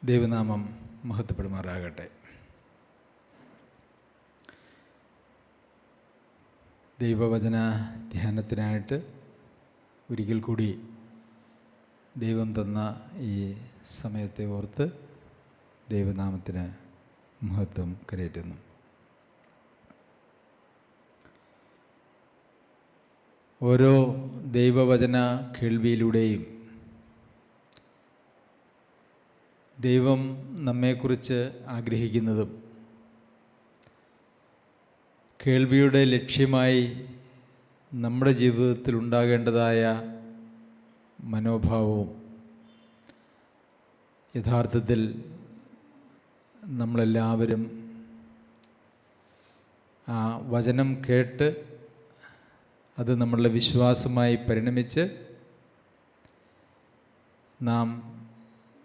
ദൈവനാമം മഹത്വപ്പെടുമാറാകട്ടെ. ദൈവവചന ധ്യാനത്തിനായിട്ട് ഒരിക്കൽ കൂടി ദൈവം തന്ന ഈ സമയത്തെ ഓർത്ത് ദൈവനാമത്തിന് മഹത്വം കരയറ്റുന്നു. ഓരോ ദൈവവചന കേൾവിയിലൂടെയും ദൈവം നമ്മെക്കുറിച്ച് ആഗ്രഹിക്കുന്നതും കേൾവിയുടെ ലക്ഷ്യമായി നമ്മുടെ ജീവിതത്തിൽ ഉണ്ടാകേണ്ടതായ മനോഭാവവും യഥാർത്ഥത്തിൽ നമ്മളെല്ലാവരും ആ വചനം കേട്ട് അത് നമ്മളുടെ വിശ്വാസമായി പരിണമിച്ച് നാം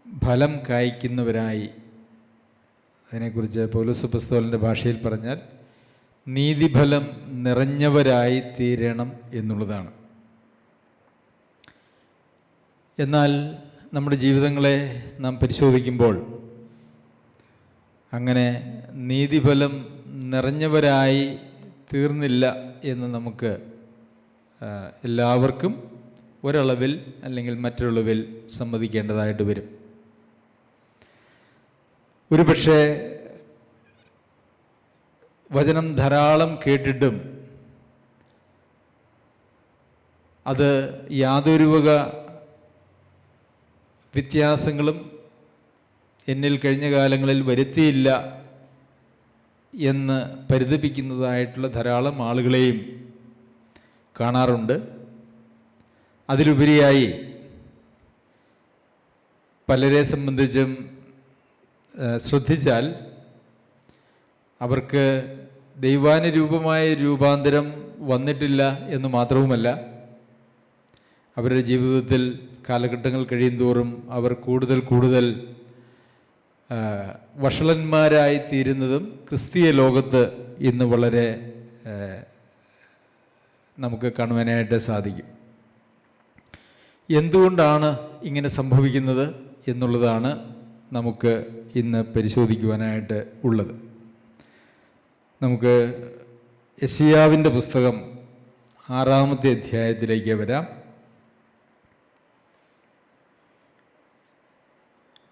ഫലം കായ്ക്കുന്നവരായി, അതിനെക്കുറിച്ച് പൗലോസ് അപ്പോസ്തലൻ്റെ ഭാഷയിൽ പറഞ്ഞാൽ നീതിഫലം നിറഞ്ഞവരായി തീരണം എന്നുള്ളതാണ്. എന്നാൽ നമ്മുടെ ജീവിതങ്ങളെ നാം പരിശോധിക്കുമ്പോൾ അങ്ങനെ നീതിഫലം നിറഞ്ഞവരായി തീർന്നില്ല എന്ന് നമുക്ക് എല്ലാവർക്കും ഒരളവിൽ അല്ലെങ്കിൽ മറ്റൊരളവിൽ സമ്മതിക്കേണ്ടതായിട്ട് വരും. ഒരുപക്ഷെ വചനം ധാരാളം കേട്ടിട്ടും അത് യാതൊരു വക വ്യത്യാസങ്ങളും എന്നിൽ കഴിഞ്ഞ കാലങ്ങളിൽ വരുത്തിയില്ല എന്ന് പരിതപിക്കുന്നതായിട്ടുള്ള ധാരാളം ആളുകളെയും കാണാറുണ്ട്. അതിലുപരിയായി പലരെ സംബന്ധിച്ചും ശ്രദ്ധിച്ചാൽ അവർക്ക് ദൈവാനുരൂപമായ രൂപാന്തരം വന്നിട്ടില്ല എന്ന് മാത്രവുമല്ല, അവരുടെ ജീവിതത്തിൽ കാലഘട്ടങ്ങൾ കഴിയുന്തോറും അവർ കൂടുതൽ വഷളന്മാരായി തീരുന്നതും ക്രിസ്തീയ ലോകത്ത് ഇന്ന് വളരെ നമുക്ക് കാണുവാനായിട്ട് സാധിക്കും. എന്തുകൊണ്ടാണ് ഇങ്ങനെ സംഭവിക്കുന്നത് എന്നുള്ളതാണ് നമുക്ക് ഇന്ന് പരിശോധിക്കുവാനായിട്ട് ഉള്ളത്. നമുക്ക് യെശയ്യാവിൻ്റെ പുസ്തകം 6-ാമത്തെ അധ്യായത്തിലേക്ക് വരാം.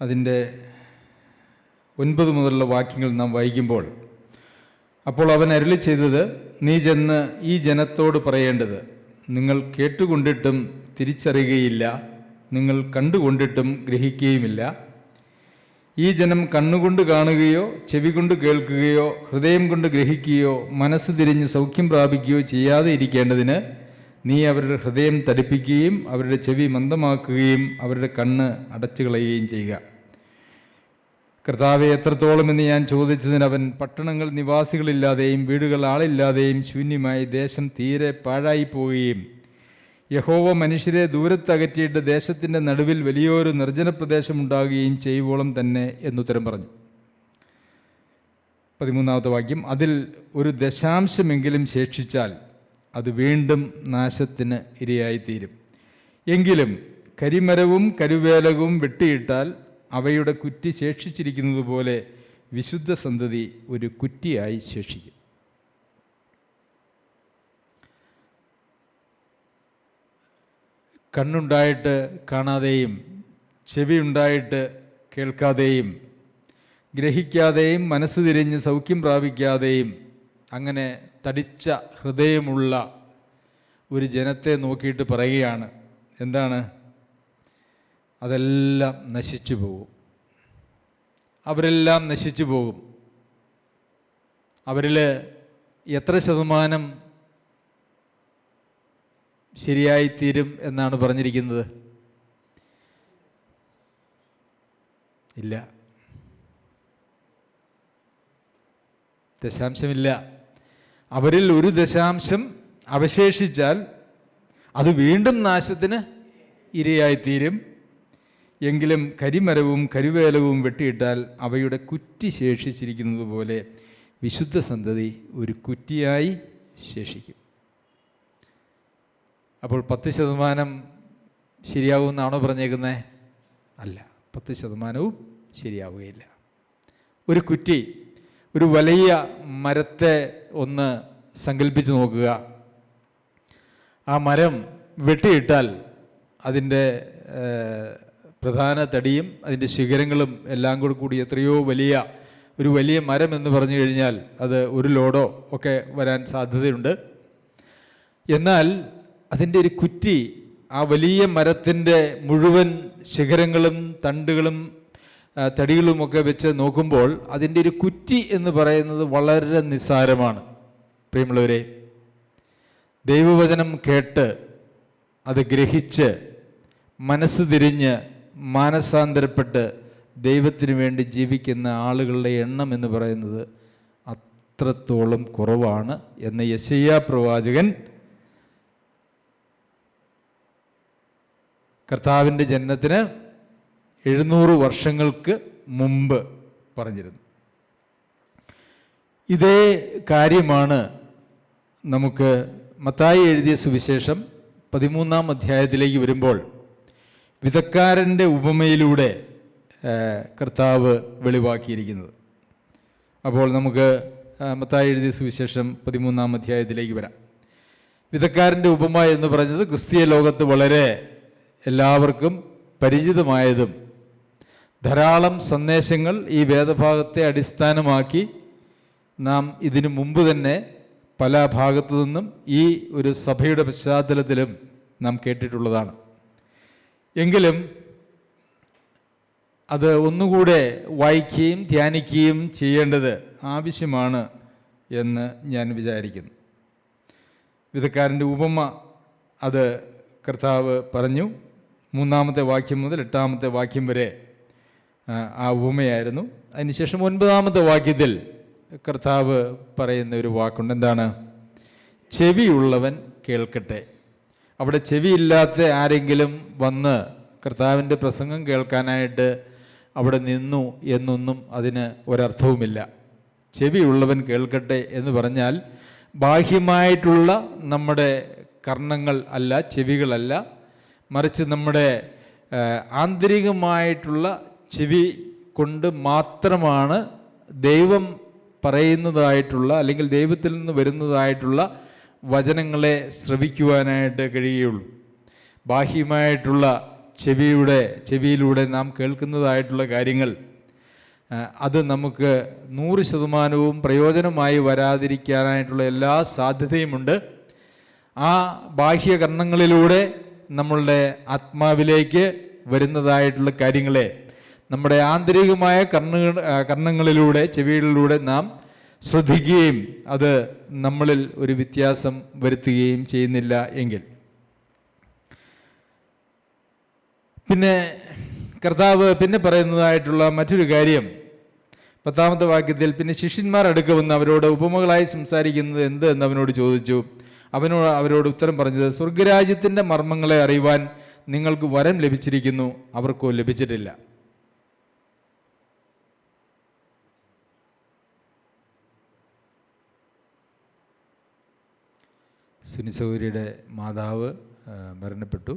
അതിൻ്റെ 9 മുതലുള്ള വാക്യങ്ങൾ നാം വായിക്കുമ്പോൾ, അപ്പോൾ അവൻ അരുളി ചെയ്തത്, നീ ചെന്ന് ഈ ജനത്തോട് പറയേണ്ടത്, നിങ്ങൾ കേട്ടുകൊണ്ടിട്ടും തിരിച്ചറിയുകയില്ല, നിങ്ങൾ കണ്ടുകൊണ്ടിട്ടും ഗ്രഹിക്കുകയുമില്ല. ഈ ജനം കണ്ണുകൊണ്ട് കാണുകയോ ചെവി കൊണ്ട് കേൾക്കുകയോ ഹൃദയം കൊണ്ട് ഗ്രഹിക്കുകയോ മനസ്സ് തിരിഞ്ഞ് സൗഖ്യം പ്രാപിക്കുകയോ ചെയ്യാതെ ഇരിക്കേണ്ടതിന് നീ അവരുടെ ഹൃദയം തടിപ്പിക്കുകയും അവരുടെ ചെവി മന്ദമാക്കുകയും അവരുടെ കണ്ണ് അടച്ചു കളയുകയും ചെയ്യുക. കർത്താവെ, എത്രത്തോളം എന്ന് ഞാൻ ചോദിച്ചതിന് അവൻ, പട്ടണങ്ങൾ നിവാസികളില്ലാതെയും വീടുകൾ ആളില്ലാതെയും ശൂന്യമായി ദേശം തീരെ പാഴായി പോവുകയും യഹോവ മനുഷ്യരെ ദൂരത്തകറ്റിയിട്ട് ദേശത്തിൻ്റെ നടുവിൽ വലിയൊരു നിർജ്ജന പ്രദേശമുണ്ടാകുകയും ചെയ്യുവോളം തന്നെ എന്നുത്തരം പറഞ്ഞു. 13-ാമത്തെ വാക്യം, അതിൽ ഒരു ദശാംശമെങ്കിലും ശേഷിച്ചാൽ അത് വീണ്ടും നാശത്തിന് ഇരയായിത്തീരും. എങ്കിലും കരിമരവും കരുവേലകവും വെട്ടിയിട്ടാൽ അവയുടെ കുറ്റി ശേഷിച്ചിരിക്കുന്നത് പോലെ വിശുദ്ധ സന്തതി ഒരു കുറ്റിയായി ശേഷിക്കും. കണ്ണുണ്ടായിട്ട് കാണാതെയും ചെവി ഉണ്ടായിട്ട് കേൾക്കാതെയും ഗ്രഹിക്കാതെയും മനസ്സ് തിരിഞ്ഞ് സൗഖ്യം പ്രാപിക്കാതെയും അങ്ങനെ തടിച്ച ഹൃദയമുള്ള ഒരു ജനത്തെ നോക്കിയിട്ട് പറയുകയാണ്, എന്താണ്? അതെല്ലാം നശിച്ചു പോകും, അവരെല്ലാം നശിച്ചു പോകും. അവരിൽ എത്ര ശതമാനം ശരിയായിത്തീരും എന്നാണ് പറഞ്ഞിരിക്കുന്നത്? ഇല്ല, ദശാംശമില്ല. അവരിൽ ഒരു ദശാംശം അവശേഷിച്ചാൽ അത് വീണ്ടും നാശത്തിന് ഇരയായിത്തീരും. എങ്കിലും കരിമരവും കരുവേലവും വെട്ടിയിട്ടാൽ അവയുടെ കുറ്റി ശേഷിച്ചിരിക്കുന്നത് പോലെ വിശുദ്ധ സന്തതി ഒരു കുറ്റിയായി ശേഷിക്കും. അപ്പോൾ 10% ശരിയാകുമെന്നാണോ പറഞ്ഞേക്കുന്നത്? അല്ല, 10% ശരിയാവുകയില്ല. ഒരു കുറ്റി, ഒരു വലിയ മരത്തെ ഒന്ന് സങ്കല്പിച്ച് നോക്കുക. ആ മരം വെട്ടിയിട്ടാൽ അതിൻ്റെ പ്രധാന തടിയും അതിൻ്റെ ശിഖരങ്ങളും എല്ലാം കൂടി എത്രയോ ഒരു വലിയ മരം എന്ന് പറഞ്ഞു കഴിഞ്ഞാൽ അത് ഒരു ലോഡോ ഒക്കെ വരാൻ സാധ്യതയുണ്ട്. എന്നാൽ അതിൻ്റെ ഒരു കുറ്റി ആ വലിയ മരത്തിൻ്റെ മുഴുവൻ ശിഖരങ്ങളും തണ്ടുകളും തടികളുമൊക്കെ വെച്ച് നോക്കുമ്പോൾ അതിൻ്റെ ഒരു കുറ്റി എന്ന് പറയുന്നത് വളരെ നിസ്സാരമാണ്. പ്രിയമുള്ളവരെ, ദൈവവചനം കേട്ട് അത് ഗ്രഹിച്ച് മനസ്സ് തിരിഞ്ഞ് മാനസാന്തരപ്പെട്ട് ദൈവത്തിന് വേണ്ടി ജീവിക്കുന്ന ആളുകളുടെ എണ്ണം എന്ന് പറയുന്നത് അത്രത്തോളം കുറവാണ് എന്ന് യെശയ്യാ പ്രവാചകൻ കർത്താവിൻ്റെ ജനനത്തിന് 700 വർഷങ്ങൾക്ക് മുമ്പ് പറഞ്ഞിരുന്നു. ഇതേ കാര്യമാണ് നമുക്ക് മത്തായി എഴുതിയ സുവിശേഷം 13-ാം അധ്യായത്തിലേക്ക് വരുമ്പോൾ വിതക്കാരൻ്റെ ഉപമയിലൂടെ കർത്താവ് വെളിവാക്കിയിരിക്കുന്നത്. അപ്പോൾ നമുക്ക് മത്തായി എഴുതിയ സുവിശേഷം 13-ാം അധ്യായത്തിലേക്ക് വരാം. വിതക്കാരൻ്റെ ഉപമ എന്ന് പറഞ്ഞത് ക്രിസ്തീയ ലോകത്ത് വളരെ എല്ലാവർക്കും പരിചിതമായതും ധാരാളം സന്ദേശങ്ങൾ ഈ വേദഭാഗത്തെ അടിസ്ഥാനമാക്കി നാം ഇതിനു മുമ്പ് തന്നെ പല ഭാഗത്തു നിന്നും ഈ ഒരു സഭയുടെ പശ്ചാത്തലത്തിലും നാം കേട്ടിട്ടുള്ളതാണ്. എങ്കിലും അത് ഒന്നുകൂടെ വായിക്കുകയും ധ്യാനിക്കുകയും ചെയ്യേണ്ടത് ആവശ്യമാണ് എന്ന് ഞാൻ വിചാരിക്കുന്നു. വിതക്കാരൻ്റെ ഉപമ അത് കർത്താവ് പറഞ്ഞു. 3-ാമത്തെ വാക്യം മുതൽ 8-ാമത്തെ വാക്യം വരെ ആ ഉപമയായിരുന്നു. അതിനുശേഷം 9-ാമത്തെ വാക്യത്തിൽ കർത്താവ് പറയുന്ന ഒരു വാക്കുണ്ട്. എന്താണ്? ചെവിയുള്ളവൻ കേൾക്കട്ടെ. അവിടെ ചെവിയില്ലാത്ത ആരെങ്കിലും വന്ന് കർത്താവിൻ്റെ പ്രസംഗം കേൾക്കാനായിട്ട് അവിടെ നിന്നു എന്നൊന്നും അതിന് ഒരർത്ഥവുമില്ല. ചെവിയുള്ളവൻ കേൾക്കട്ടെ എന്ന് പറഞ്ഞാൽ ബാഹ്യമായിട്ടുള്ള നമ്മുടെ കർണങ്ങൾ അല്ല, ചെവികളല്ല, മറിച്ച് നമ്മുടെ ആന്തരികമായിട്ടുള്ള ചെവി കൊണ്ട് മാത്രമാണ് ദൈവം പറയുന്നതായിട്ടുള്ള അല്ലെങ്കിൽ ദൈവത്തിൽ നിന്ന് വരുന്നതായിട്ടുള്ള വചനങ്ങളെ ശ്രവിക്കുവാനായിട്ട് കഴിയുകയുള്ളൂ. ബാഹ്യമായിട്ടുള്ള ചെവിയിലൂടെ നാം കേൾക്കുന്നതായിട്ടുള്ള കാര്യങ്ങൾ അത് നമുക്ക് 100% പ്രയോജനമായി വരാതിരിക്കാനായിട്ടുള്ള എല്ലാ സാധ്യതയുമുണ്ട്. ആ ബാഹ്യകർണങ്ങളിലൂടെ നമ്മളുടെ ആത്മാവിലേക്ക് വരുന്നതായിട്ടുള്ള കാര്യങ്ങളെ നമ്മുടെ ആന്തരികമായ കർണങ്ങളിലൂടെ ചെവികളിലൂടെ നാം ശ്രദ്ധിക്കുകയും അത് നമ്മളിൽ ഒരു വ്യത്യാസം വരുത്തുകയും ചെയ്യുന്നില്ല എങ്കിൽ, പിന്നെ കർത്താവ് പിന്നെ പറയുന്നതായിട്ടുള്ള മറ്റൊരു കാര്യം 10-ാമത്തെ വാക്യത്തിൽ, പിന്നെ ശിഷ്യന്മാർ അടുക്ക വന്ന് അവരോട് ഉപമകളായി സംസാരിക്കുന്നത് എന്ത് എന്ന് അവനോട് ചോദിച്ചു. അവരോട് ഉത്തരം പറഞ്ഞത്, സ്വർഗരാജ്യത്തിൻ്റെ മർമ്മങ്ങളെ അറിയുവാൻ നിങ്ങൾക്ക് വരം ലഭിച്ചിരിക്കുന്നു, അവർക്കോ ലഭിച്ചിട്ടില്ല. സുനി സൗരിയുടെ മാതാവ് മരണപ്പെട്ടു.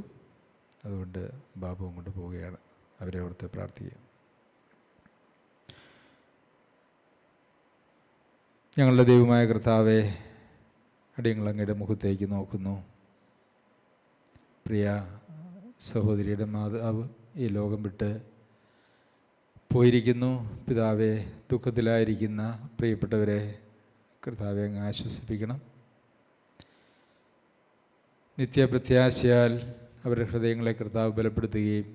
അതുകൊണ്ട് ബാബു അങ്ങോട്ട് പോവുകയാണ്. അവരെ ഓർത്ത് പ്രാർത്ഥിക്കുക. ഞങ്ങളുടെ ദൈവമായ കർത്താവെ, അടിയങ്ങൾ അങ്ങയുടെ മുഖത്തേക്ക് നോക്കുന്നു. പ്രിയ സഹോദരിയുടെ മാതാവ് ഈ ലോകം വിട്ട് പോയിരിക്കുന്നു. പിതാവെ, ദുഃഖത്തിലായിരിക്കുന്ന പ്രിയപ്പെട്ടവരെ കർത്താവെ അങ്ങ് ആശ്വസിപ്പിക്കണം. നിത്യപ്രത്യാശയാൽ അവരുടെ ഹൃദയങ്ങളെ കർത്താവ് ബലപ്പെടുത്തുകയും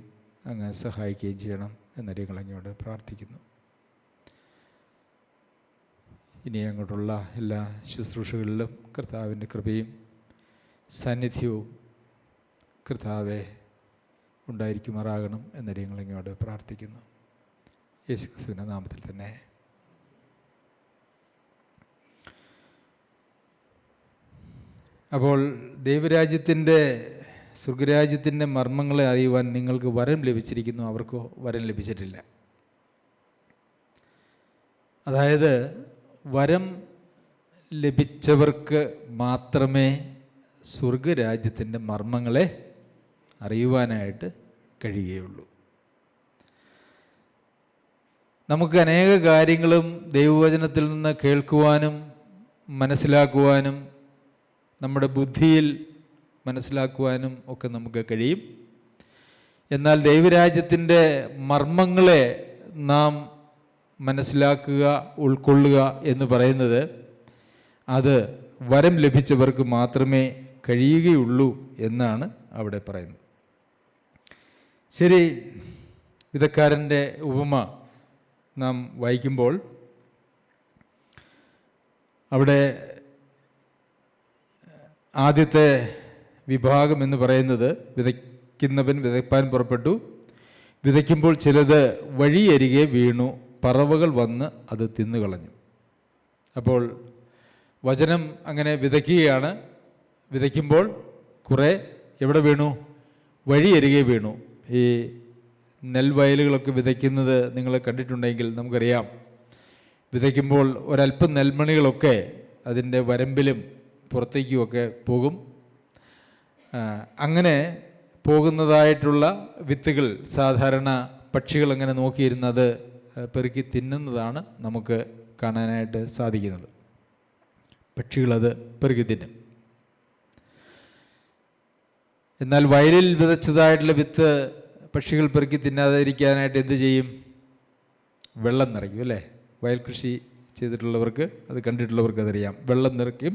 അങ്ങ് സഹായിക്കുകയും ചെയ്യണം എന്നടിയങ്ങൾ അങ്ങയോട് പ്രാർത്ഥിക്കുന്നു. ഇനി അങ്ങോട്ടുള്ള എല്ലാ ശുശ്രൂഷകളിലും കർത്താവിൻ്റെ കൃപയും സാന്നിധ്യവും കർത്താവെ ഉണ്ടായിരിക്കുമാറാകണം എന്നടിയങ്ങൾ അങ്ങയോട് പ്രാർത്ഥിക്കുന്നു. യേശുക്രിസ്തുവിൻ്റെ നാമത്തിൽ തന്നെ. അപ്പോൾ സ്വർഗരാജ്യത്തിൻ്റെ മർമ്മങ്ങളെ അറിയുവാൻ നിങ്ങൾക്ക് വരം ലഭിച്ചിരിക്കുന്നു, അവർക്കോ വരം ലഭിച്ചിട്ടില്ല. അതായത് വരം ലഭിച്ചവർക്ക് മാത്രമേ സ്വർഗരാജ്യത്തിൻ്റെ മർമ്മങ്ങളെ അറിയുവാനായിട്ട് കഴിയുകയുള്ളൂ. നമുക്ക് അനേക കാര്യങ്ങളും ദൈവവചനത്തിൽ നിന്ന് കേൾക്കുവാനും മനസ്സിലാക്കുവാനും നമ്മുടെ ബുദ്ധിയിൽ മനസ്സിലാക്കുവാനും ഒക്കെ നമുക്ക് കഴിയും. എന്നാൽ ദൈവരാജ്യത്തിൻ്റെ മർമ്മങ്ങളെ നാം മനസ്സിലാക്കുക, ഉൾക്കൊള്ളുക എന്ന് പറയുന്നത് അത് വരം ലഭിച്ചവർക്ക് മാത്രമേ കഴിയുകയുള്ളൂ എന്നാണ് അവിടെ പറയുന്നത്. ശരി, വിതക്കാരൻ്റെ ഉപമ നാം വായിക്കുമ്പോൾ അവിടെ ആദ്യത്തെ വിഭാഗം എന്ന് പറയുന്നത് വിതയ്ക്കുന്നവൻ വിതയ്പ്പാൻ പുറപ്പെട്ടു. വിതയ്ക്കുമ്പോൾ ചിലത് വഴിയരികെ വീണു, പറവകൾ വന്ന് അത് തിന്നുകളഞ്ഞു. അപ്പോൾ വചനം അങ്ങനെ വിതയ്ക്കുകയാണ്. വിതയ്ക്കുമ്പോൾ കുറേ എവിടെ വീണു? വഴിയരികെ വീണു. ഈ നെൽവയലുകളൊക്കെ വിതയ്ക്കുന്നത് നിങ്ങൾ കണ്ടിട്ടുണ്ടെങ്കിൽ നമുക്കറിയാം, വിതയ്ക്കുമ്പോൾ ഒരല്പം നെൽമണികളൊക്കെ അതിൻ്റെ വരമ്പിലും പുറത്തേക്കുമൊക്കെ പോകും. അങ്ങനെ പോകുന്നതായിട്ടുള്ള വിത്തുകൾ സാധാരണ പക്ഷികൾ അങ്ങനെ നോക്കിയിരുന്നത് പെറുക്കി തിന്നുന്നതാണ് നമുക്ക് കാണാനായിട്ട് സാധിക്കുന്നത്. പക്ഷികളത് പെറുക്കി തിന്നും. എന്നാൽ വയലിൽ വിതച്ചതായിട്ടുള്ള വിത്ത് പക്ഷികൾ പെറുക്കി തിന്നാതിരിക്കാനായിട്ട് എന്ത് ചെയ്യും? വെള്ളം നിറയ്ക്കും, അല്ലേ? വയൽ കൃഷി ചെയ്തിട്ടുള്ളവർക്ക്, അത് കണ്ടിട്ടുള്ളവർക്ക് അതറിയാം. വെള്ളം നിറയ്ക്കും.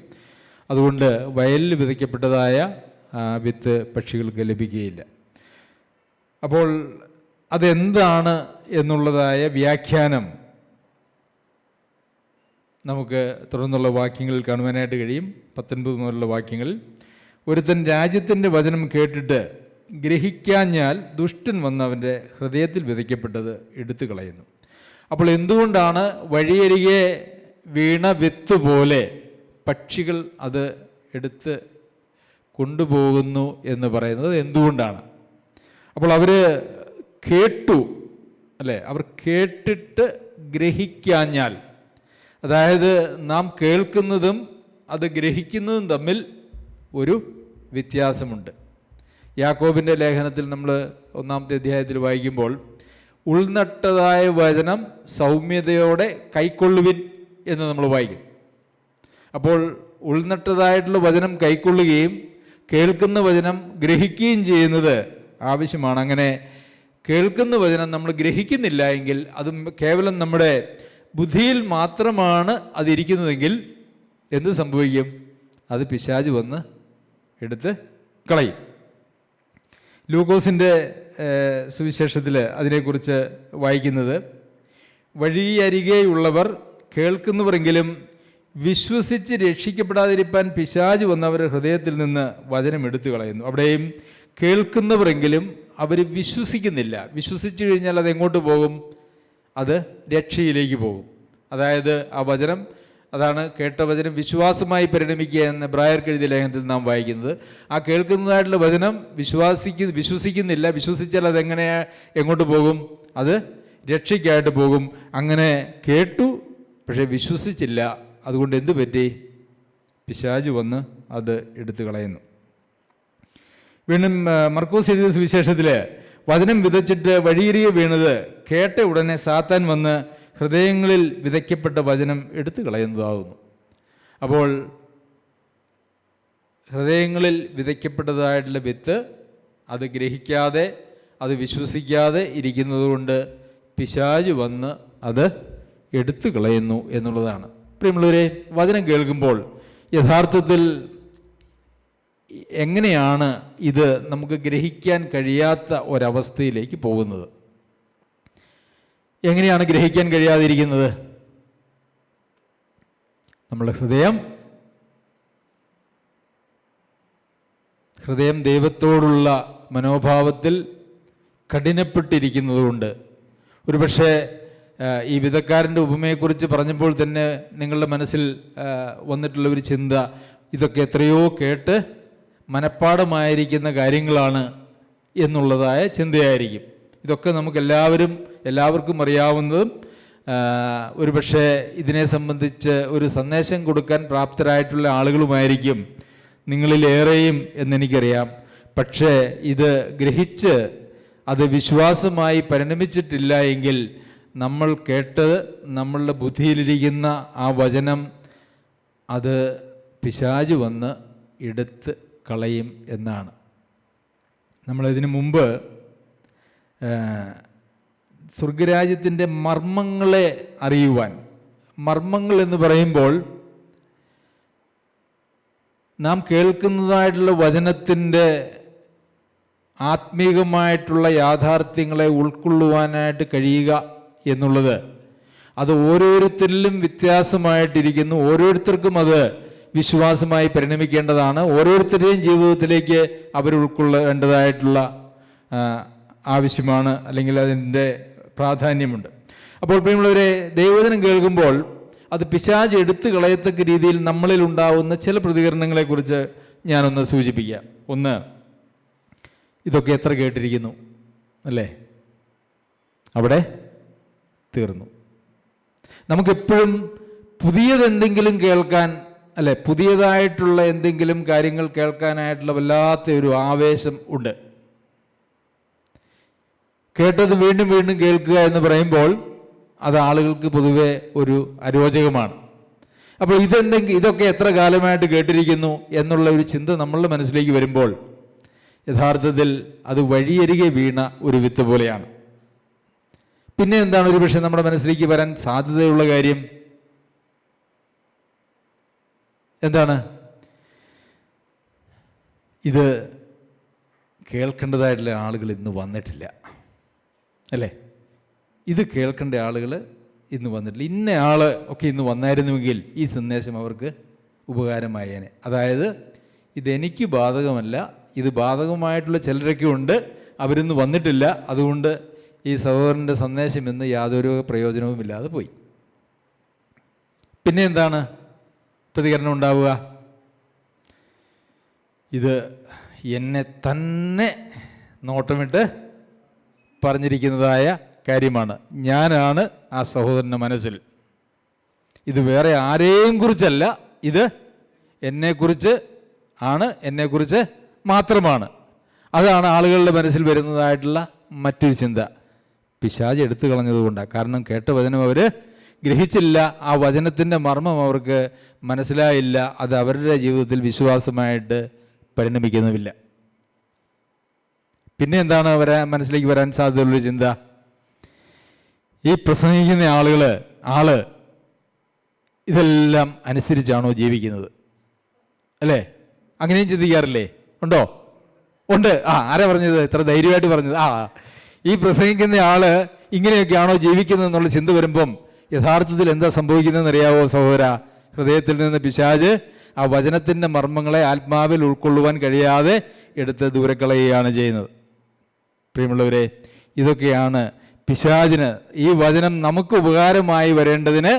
അതുകൊണ്ട് വയലിൽ വിതയ്ക്കപ്പെട്ടതായ വിത്ത് പക്ഷികൾക്ക് ലഭിക്കുകയില്ല. അപ്പോൾ അതെന്താണ് എന്നുള്ളതായ വ്യാഖ്യാനം നമുക്ക് തുടർന്നുള്ള വാക്യങ്ങളിൽ കാണുവാനായിട്ട് കഴിയും. 19 മുതലുള്ള വാക്യങ്ങളിൽ, ഒരുത്തൻ രാജ്യത്തിൻ്റെ വചനം കേട്ടിട്ട് ഗ്രഹിക്കാഞ്ഞാൽ ദുഷ്ടൻ വന്ന് അവൻ്റെ ഹൃദയത്തിൽ വിതയ്ക്കപ്പെട്ടത് എടുത്തു കളയുന്നു. അപ്പോൾ എന്തുകൊണ്ടാണ് വഴിയരികെ വീണ വിത്ത് പോലെ പക്ഷികൾ അത് എടുത്ത് കൊണ്ടുപോകുന്നു എന്ന് പറയുന്നത് എന്തുകൊണ്ടാണ്? അപ്പോൾ അവർ കേട്ടു, അല്ലേ? അവർ കേട്ടിട്ട് ഗ്രഹിക്കാഞ്ഞാൽ, അതായത് നാം കേൾക്കുന്നതും അത് ഗ്രഹിക്കുന്നതും തമ്മിൽ ഒരു വ്യത്യാസമുണ്ട്. യാക്കോബിൻ്റെ ലേഖനത്തിൽ നമ്മൾ 1-ാമത്തെ അധ്യായത്തിൽ വായിക്കുമ്പോൾ, ഉൾനട്ടതായ വചനം സൗമ്യതയോടെ കൈക്കൊള്ളുവിൻ എന്ന് നമ്മൾ വായിക്കും. അപ്പോൾ ഉൾനട്ടതായിട്ടുള്ള വചനം കൈക്കൊള്ളുകയും കേൾക്കുന്ന വചനം ഗ്രഹിക്കുകയും ചെയ്യുന്നത് ആവശ്യമാണ്. അങ്ങനെ കേൾക്കുന്ന വചനം നമ്മൾ ഗ്രഹിക്കുന്നില്ല എങ്കിൽ, അത് കേവലം നമ്മുടെ ബുദ്ധിയിൽ മാത്രമാണ് അതിരിക്കുന്നതെങ്കിൽ എന്ത് സംഭവിക്കും? അത് പിശാച് വന്ന് എടുത്ത് കളയും. ലൂക്കോസിൻ്റെ സുവിശേഷത്തിൽ അതിനെക്കുറിച്ച് വായിക്കുന്നത്, വഴിയരികെയുള്ളവർ കേൾക്കുന്നവരെങ്കിലും വിശ്വസിച്ച് രക്ഷിക്കപ്പെടാതിരിക്കാൻ പിശാച് വന്നവരുടെ ഹൃദയത്തിൽ നിന്ന് വചനം എടുത്തു കളയുന്നു. അവിടെയും കേൾക്കുന്നവരെങ്കിലും അവർ വിശ്വസിക്കുന്നില്ല. വിശ്വസിച്ചു കഴിഞ്ഞാൽ അത് എങ്ങോട്ട് പോകും? അത് രക്ഷയിലേക്ക് പോകും. അതായത് ആ വചനം, അതാണ് കേട്ട വചനം വിശ്വാസമായി പരിണമിക്കുക എന്ന് എബ്രായർക്ക് എഴുതിയ ലേഖനത്തിൽ നാം വായിക്കുന്നത്. ആ കേൾക്കുന്നതായിട്ടുള്ള വചനം വിശ്വസിക്കുന്നില്ല. വിശ്വസിച്ചാൽ അതെങ്ങനെ എങ്ങോട്ട് പോകും? അത് രക്ഷയ്ക്കായിട്ട് പോകും. അങ്ങനെ കേട്ടു, പക്ഷേ വിശ്വസിച്ചില്ല. അതുകൊണ്ട് എന്തു പറ്റി? പിശാച് വന്ന് അത് എടുത്തു കളയുന്നു. വീണ്ടും മർക്കോസ് എഴുതിയ സുവിശേഷത്തിൽ, വചനം വിതച്ചിട്ട് വഴിയരികെ വീണത് കേട്ട ഉടനെ സാത്താൻ വന്ന് ഹൃദയങ്ങളിൽ വിതയ്ക്കപ്പെട്ട വചനം എടുത്തു കളയുന്നതാകുന്നു. അപ്പോൾ ഹൃദയങ്ങളിൽ വിതയ്ക്കപ്പെട്ടതായിട്ടുള്ള വിത്ത് അത് ഗ്രഹിക്കാതെ, അത് വിശ്വസിക്കാതെ ഇരിക്കുന്നത് കൊണ്ട് പിശാച് വന്ന് അത് എടുത്തു കളയുന്നു എന്നുള്ളതാണ്. പ്രിയമുള്ളവരെ, വചനം കേൾക്കുമ്പോൾ യഥാർത്ഥത്തിൽ എങ്ങനെയാണ് ഇത് നമുക്ക് ഗ്രഹിക്കാൻ കഴിയാത്ത ഒരവസ്ഥയിലേക്ക് പോകുന്നത്? എങ്ങനെയാണ് ഗ്രഹിക്കാൻ കഴിയാതിരിക്കുന്നത്? നമ്മുടെ ഹൃദയം ദൈവത്തോടുള്ള മനോഭാവത്തിൽ കഠിനപ്പെട്ടിരിക്കുന്നതുകൊണ്ട്. ഒരുപക്ഷെ ഈ വിതക്കാരൻ്റെ ഉപമയെക്കുറിച്ച് പറഞ്ഞപ്പോൾ തന്നെ നിങ്ങളുടെ മനസ്സിൽ വന്നിട്ടുള്ള ഒരു ചിന്ത, ഇതൊക്കെ എത്രയോ കേട്ട് മനഃപ്പാടമായിരിക്കുന്ന കാര്യങ്ങളാണ് എന്നുള്ളതായ ചിന്തയായിരിക്കും. ഇതൊക്കെ എല്ലാവർക്കും അറിയാവുന്നതും ഒരുപക്ഷെ ഇതിനെ സംബന്ധിച്ച് ഒരു സന്ദേശം കൊടുക്കാൻ പ്രാപ്തരായിട്ടുള്ള ആളുകളുമായിരിക്കും നിങ്ങളിലേറെയും എന്നെനിക്കറിയാം. പക്ഷേ ഇത് ഗ്രഹിച്ച് അത് വിശ്വാസമായി പരിണമിച്ചിട്ടില്ല എങ്കിൽ നമ്മൾ കേട്ടത് നമ്മളുടെ ബുദ്ധിയിലിരിക്കുന്ന ആ വചനം അത് പിശാച് വന്ന് എടുത്ത് കളയും എന്നാണ്. നമ്മളിതിനു മുമ്പ് സ്വർഗരാജ്യത്തിൻ്റെ മർമ്മങ്ങളെ അറിയുവാൻ, മർമ്മങ്ങൾ എന്ന് പറയുമ്പോൾ നാം കേൾക്കുന്നതായിട്ടുള്ള വചനത്തിൻ്റെ ആത്മീകമായിട്ടുള്ള യാഥാർത്ഥ്യങ്ങളെ ഉൾക്കൊള്ളുവാനായിട്ട് കഴിയുക എന്നുള്ളത് അത് ഓരോരുത്തരിലും വ്യത്യാസമായിട്ടിരിക്കുന്നു. ഓരോരുത്തർക്കും അത് വിശ്വാസമായി പരിണമിക്കേണ്ടതാണ്. ഓരോരുത്തരുടെയും ജീവിതത്തിലേക്ക് അവർ ഉൾക്കൊള്ളേണ്ടതായിട്ടുള്ള ആവശ്യമാണ്, അല്ലെങ്കിൽ അതിൻ്റെ പ്രാധാന്യമുണ്ട്. അപ്പോൾ പ്രിയമുള്ളവരെ, ദൈവവചനം കേൾക്കുമ്പോൾ അത് പിശാച് എടുത്തു കളയത്തക്ക രീതിയിൽ നമ്മളിൽ ഉണ്ടാവുന്ന ചില പ്രതികരണങ്ങളെക്കുറിച്ച് ഞാനൊന്ന് സൂചിപ്പിക്കാം. ഒന്ന്, ഇതൊക്കെ എത്ര കേട്ടിരിക്കുന്നു അല്ലേ, അവിടെ തീർന്നു. നമുക്കെപ്പോഴും പുതിയതെന്തെങ്കിലും കേൾക്കാൻ, അല്ലെ, പുതിയതായിട്ടുള്ള എന്തെങ്കിലും കാര്യങ്ങൾ കേൾക്കാനായിട്ടുള്ള വല്ലാത്ത ഒരു ആവേശം ഉണ്ട്. കേട്ടത് വീണ്ടും വീണ്ടും കേൾക്കുക എന്ന് പറയുമ്പോൾ അത് ആളുകൾക്ക് പൊതുവെ ഒരു അരോചകമാണ്. അപ്പോൾ ഇതൊക്കെ എത്ര കാലമായിട്ട് കേട്ടിരിക്കുന്നു എന്നുള്ള ഒരു ചിന്ത നമ്മളുടെ മനസ്സിലേക്ക് വരുമ്പോൾ യഥാർത്ഥത്തിൽ അത് വഴിയരികെ വീണ ഒരു വിത്ത് പോലെയാണ്. പിന്നെ എന്താണ് ഒരു പക്ഷേ നമ്മുടെ മനസ്സിലേക്ക് വരാൻ സാധ്യതയുള്ള കാര്യം? എന്താണ്? ഇത് കേൾക്കേണ്ടതായിട്ടുള്ള ആളുകൾ ഇന്ന് വന്നിട്ടില്ല, അല്ലേ? ഇത് കേൾക്കേണ്ട ആളുകൾ ഇന്ന് വന്നിട്ടില്ല. ഇന്ന ആൾ ഒക്കെ ഇന്ന് വന്നായിരുന്നുവെങ്കിൽ ഈ സന്ദേശം അവർക്ക് ഉപകാരമായേനെ. അതായത് ഇതെനിക്ക് ബാധകമല്ല, ഇത് ബാധകമായിട്ടുള്ള ചിലരൊക്കെ ഉണ്ട്, അവരിന്ന് വന്നിട്ടില്ല, അതുകൊണ്ട് ഈ സഹോദരൻ്റെ സന്ദേശം ഇന്ന് യാതൊരു പ്രയോജനവുമില്ലാതെ പോയി. പിന്നെ എന്താണ് പ്രതികരണം ഉണ്ടാവുക? ഇത് എന്നെ തന്നെ നോട്ടമിട്ട് പറഞ്ഞിരിക്കുന്നതായ കാര്യമാണ്, ഞാനാണ് ആ സഹോദരൻ്റെ മനസ്സിൽ. ഇത് വേറെ ആരെയും കുറിച്ചല്ല, ഇത് എന്നെക്കുറിച്ച് ആണ്, എന്നെക്കുറിച്ച് മാത്രമാണ്. അതാണ് ആളുകളുടെ മനസ്സിൽ വരുന്നതായിട്ടുള്ള മറ്റൊരു ചിന്ത. പിശാച് എടുത്തു കളഞ്ഞതുകൊണ്ടാണ്. കാരണം കേട്ട വചനം അവർ ഗ്രഹിച്ചില്ല, ആ വചനത്തിൻ്റെ മർമ്മം അവർക്ക് മനസ്സിലായില്ല, അത് അവരുടെ ജീവിതത്തിൽ വിശ്വാസമായിട്ട് പരിണമിക്കുന്നുമില്ല. പിന്നെ എന്താണ് മനസ്സിലേക്ക് വരാൻ സാധ്യതയുള്ളൊരു ചിന്ത? ഈ പ്രസംഗിക്കുന്ന ആള് ഇതെല്ലാം അനുസരിച്ചാണോ ജീവിക്കുന്നത്, അല്ലേ? അങ്ങനെയും ചിന്തിക്കാറില്ലേ? ഉണ്ടോ? ഉണ്ട്. ആരാ പറഞ്ഞത്? ഇത്ര ധൈര്യമായിട്ട് പറഞ്ഞത്? ഈ പ്രസംഗിക്കുന്ന ആള് ഇങ്ങനെയൊക്കെയാണോ ജീവിക്കുന്നത് എന്നുള്ള ചിന്ത വരുമ്പം യഥാർത്ഥത്തിൽ എന്താ സംഭവിക്കുന്നതെന്ന് അറിയാവോ സഹോദര? ഹൃദയത്തിൽ നിന്ന് പിശാച് ആ വചനത്തിൻ്റെ മർമ്മങ്ങളെ ആത്മാവിൽ ഉൾക്കൊള്ളുവാൻ കഴിയാതെ എടുത്ത് ദൂരക്കളയുകയാണ് ചെയ്യുന്നത്. പ്രിയമുള്ളവരെ, ഇതൊക്കെയാണ് പിശാചിന് ഈ വചനം നമുക്ക് ഉപകാരമായി വരേണ്ടതിന്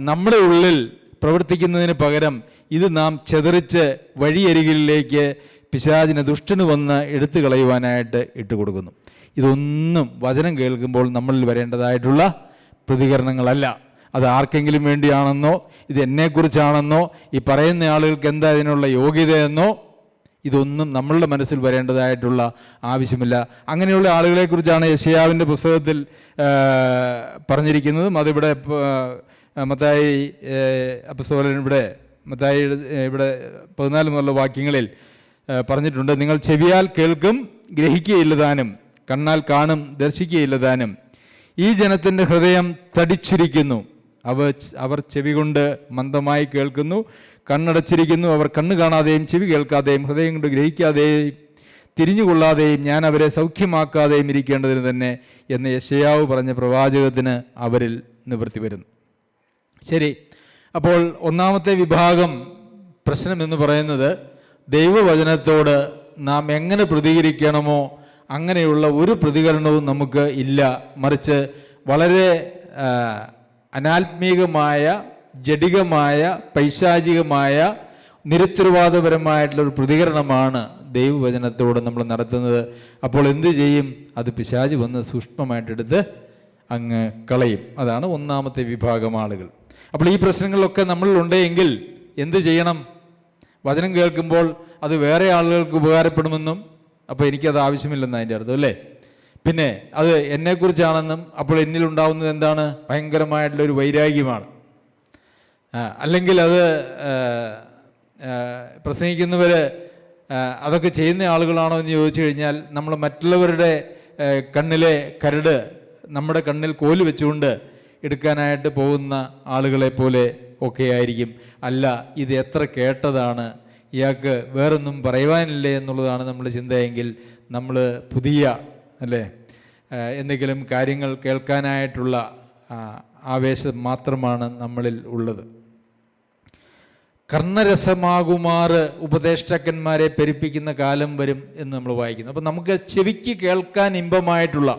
നമ്മുടെ ഉള്ളിൽ പ്രവർത്തിക്കുന്നതിന് പകരം ഇത് നാം ചെതറിച്ച് വഴിയരികിലേക്ക് പിശാചിന് ദുഷ്ടന് വന്ന് എടുത്തു കളയുവാനായിട്ട് ഇട്ടുകൊടുക്കുന്നു. ഇതൊന്നും വചനം കേൾക്കുമ്പോൾ നമ്മളിൽ വരേണ്ടതായിട്ടുള്ള പ്രതികരണങ്ങളല്ല. അത് ആർക്കെങ്കിലും വേണ്ടിയാണെന്നോ, ഇത് എന്നെക്കുറിച്ചാണെന്നോ, ഈ പറയുന്ന ആളുകൾക്ക് എന്താ ഇതിനുള്ള യോഗ്യതയെന്നോ, ഇതൊന്നും നമ്മളുടെ മനസ്സിൽ വരേണ്ടതായിട്ടുള്ള ആവശ്യമില്ല. അങ്ങനെയുള്ള ആളുകളെക്കുറിച്ചാണ് യെശയ്യാവിൻ്റെ പുസ്തകത്തിൽ പറഞ്ഞിരിക്കുന്നതും. അതിവിടെ മത്തായി അപ്പോസ്തലൻ മത്തായി 14 മുതലുള്ള വാക്യങ്ങളിൽ പറഞ്ഞിട്ടുണ്ട്. നിങ്ങൾ ചെവിയാൽ കേൾക്കും, ഗ്രഹിക്കുകയില്ല താനും, കണ്ണാൽ കാണും, ദർശിക്കുകയില്ല താനും. ഈ ജനത്തിൻ്റെ ഹൃദയം തടിച്ചിരിക്കുന്നു, അവർ ചെവി കൊണ്ട് മന്ദമായി കേൾക്കുന്നു, കണ്ണടച്ചിരിക്കുന്നു, അവർ കണ്ണ് കാണാതെയും ചെവി കേൾക്കാതെയും ഹൃദയം കൊണ്ട് ഗ്രഹിക്കാതെയും തിരിഞ്ഞുകൊള്ളാതെയും ഞാൻ അവരെ സൗഖ്യമാക്കാതെയും ഇരിക്കേണ്ടതിന് തന്നെ എന്ന് യെശയ്യാവ് പറഞ്ഞ പ്രവാചകത്തിന് അവരിൽ നിവൃത്തി വരുന്നു. ശരി, അപ്പോൾ ഒന്നാമത്തെ വിഭാഗം പ്രശ്നം എന്ന് പറയുന്നത് ദൈവവചനത്തോട് നാം എങ്ങനെ പ്രതികരിക്കണമോ അങ്ങനെയുള്ള ഒരു പ്രതികരണവും നമുക്ക് ഇല്ല. മറിച്ച് വളരെ അനാത്മീകമായ, ജഡികമായ, പൈശാചികമായ, നിരുത്തരവാദപരമായിട്ടുള്ളൊരു പ്രതികരണമാണ് ദൈവവചനത്തോട് നമ്മൾ നടത്തുന്നത്. അപ്പോൾ എന്ത് ചെയ്യും? അത് പിശാച് വന്ന് സൂക്ഷ്മമായിട്ടെടുത്ത് അങ്ങ് കളയും. അതാണ് ഒന്നാമത്തെ വിഭാഗം ആളുകൾ. അപ്പോൾ ഈ പ്രശ്നങ്ങളിലൊക്കെ നമ്മളിലുണ്ടെങ്കിൽ എന്ത് ചെയ്യണം? വചനം കേൾക്കുമ്പോൾ അത് വേറെ ആളുകൾക്ക് ഉപകാരപ്പെടുമെന്നും അപ്പോൾ എനിക്കത് ആവശ്യമില്ലെന്ന് അതിൻ്റെ അർത്ഥം, അല്ലേ? പിന്നെ അത് എന്നെക്കുറിച്ചാണെന്നും അപ്പോൾ എന്നിലുണ്ടാവുന്നത് എന്താണ്? ഭയങ്കരമായിട്ടുള്ളൊരു വൈരാഗ്യമാണ്. അല്ലെങ്കിൽ അത് പ്രസംഗിക്കുന്നവർ അതൊക്കെ ചെയ്യുന്ന ആളുകളാണോ എന്ന് ചോദിച്ചു കഴിഞ്ഞാൽ നമ്മൾ മറ്റുള്ളവരുടെ കണ്ണിലെ കരട് നമ്മുടെ കണ്ണിൽ കോല് വെച്ചുകൊണ്ട് എടുക്കാനായിട്ട് പോകുന്ന ആളുകളെ പോലെ ഒക്കെ ആയിരിക്കും. അല്ല, ഇത് എത്ര കേട്ടതാണ്, ഇയാൾക്ക് വേറൊന്നും പറയുവാനില്ലേ എന്നുള്ളതാണ് നമ്മുടെ ചിന്തയെങ്കിൽ നമ്മൾ പുതിയ അല്ലേ എന്തെങ്കിലും കാര്യങ്ങൾ കേൾക്കാനായിട്ടുള്ള ആവേശം മാത്രമാണ് നമ്മളിൽ ഉള്ളത്. കർണരസമാകുമാറ് ഉപദേഷ്ടാക്കന്മാരെ പെരുപ്പിക്കുന്ന കാലം വരും എന്ന് നമ്മൾ വായിക്കുന്നു. അപ്പം നമുക്ക് ചെവിക്ക് കേൾക്കാൻ ഇമ്പമായിട്ടുള്ള,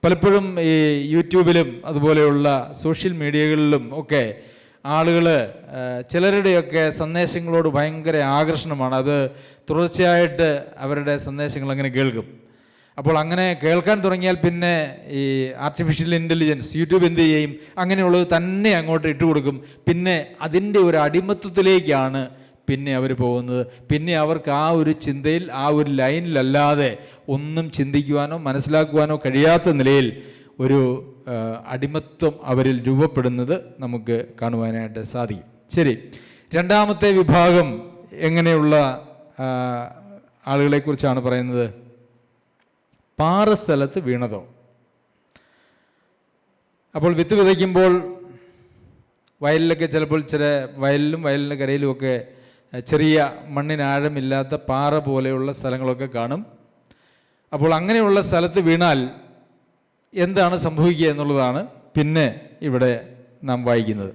പലപ്പോഴും ഈ യൂട്യൂബിലും അതുപോലെയുള്ള സോഷ്യൽ മീഡിയകളിലും ഒക്കെ ആളുകൾ ചിലരുടെയൊക്കെ സന്ദേശങ്ങളോട് ഭയങ്കര ആകർഷണമാണ്. അത് തുടർച്ചയായിട്ട് അവരുടെ സന്ദേശങ്ങൾ അങ്ങനെ കേൾക്കും. അപ്പോൾ അങ്ങനെ കേൾക്കാൻ തുടങ്ങിയാൽ പിന്നെ ഈ ആർട്ടിഫിഷ്യൽ ഇൻ്റലിജൻസ് യൂട്യൂബ് എന്ത് ചെയ്യും? അങ്ങനെയുള്ളത് തന്നെ അങ്ങോട്ട് ഇട്ട് കൊടുക്കും. പിന്നെ അതിൻ്റെ ഒരു അടിമത്വത്തിലേക്കാണ് പിന്നെ അവർ പോകുന്നത്. പിന്നെ അവർക്ക് ആ ഒരു ചിന്തയിൽ, ആ ഒരു ലൈനിലല്ലാതെ ഒന്നും ചിന്തിക്കുവാനോ മനസ്സിലാക്കുവാനോ കഴിയാത്ത നിലയിൽ ഒരു അടിമത്വം അവരിൽ രൂപപ്പെടുന്നത് നമുക്ക് കാണുവാനായിട്ട് സാധിക്കും. ശരി, രണ്ടാമത്തെ വിഭാഗം എങ്ങനെയുള്ള ആളുകളെക്കുറിച്ചാണ് പറയുന്നത്? പാറസ്ഥലത്ത് വീണതോ. അപ്പോൾ വിത്ത് വിതയ്ക്കുമ്പോൾ വയലിലൊക്കെ ചിലപ്പോൾ വയലിലും വയലിൻ്റെ കരയിലുമൊക്കെ ചെറിയ മണ്ണിനാഴമില്ലാത്ത പാറ പോലെയുള്ള സ്ഥലങ്ങളൊക്കെ കാണും. അപ്പോൾ അങ്ങനെയുള്ള സ്ഥലത്ത് വീണാൽ എന്താണ് സംഭവിക്കുക എന്നുള്ളതാണ് പിന്നെ ഇവിടെ നാം വായിക്കുന്നത്.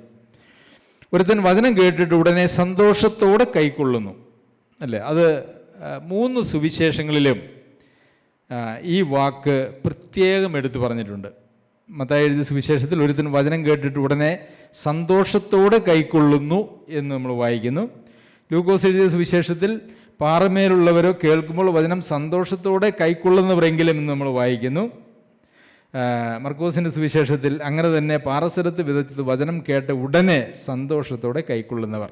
ഒരുത്തൻ വചനം കേട്ടിട്ട് ഉടനെ സന്തോഷത്തോടെ കൈക്കൊള്ളുന്നു അല്ലേ? അത് 3 സുവിശേഷങ്ങളിലും ഈ വാക്ക് പ്രത്യേകം എടുത്തു പറഞ്ഞിട്ടുണ്ട്. മത്തായി എഴുതിയ സുവിശേഷത്തിൽ ഒരുത്തൻ വചനം കേട്ടിട്ട് ഉടനെ സന്തോഷത്തോടെ കൈക്കൊള്ളുന്നു എന്ന് നമ്മൾ വായിക്കുന്നു. ലൂക്കോസ് എഴുതിയ സുവിശേഷത്തിൽ പാറമേലുള്ളവരോ കേൾക്കുമ്പോൾ വചനം സന്തോഷത്തോടെ കൈക്കൊള്ളുന്നവരെങ്കിലും എന്ന് നമ്മൾ വായിക്കുന്നു. മർക്കോസിൻ്റെ സുവിശേഷത്തിൽ അങ്ങനെ തന്നെ പാറസ്ഥലത്ത് വിതച്ചത് വചനം കേട്ട് ഉടനെ സന്തോഷത്തോടെ കൈക്കൊള്ളുന്നവർ.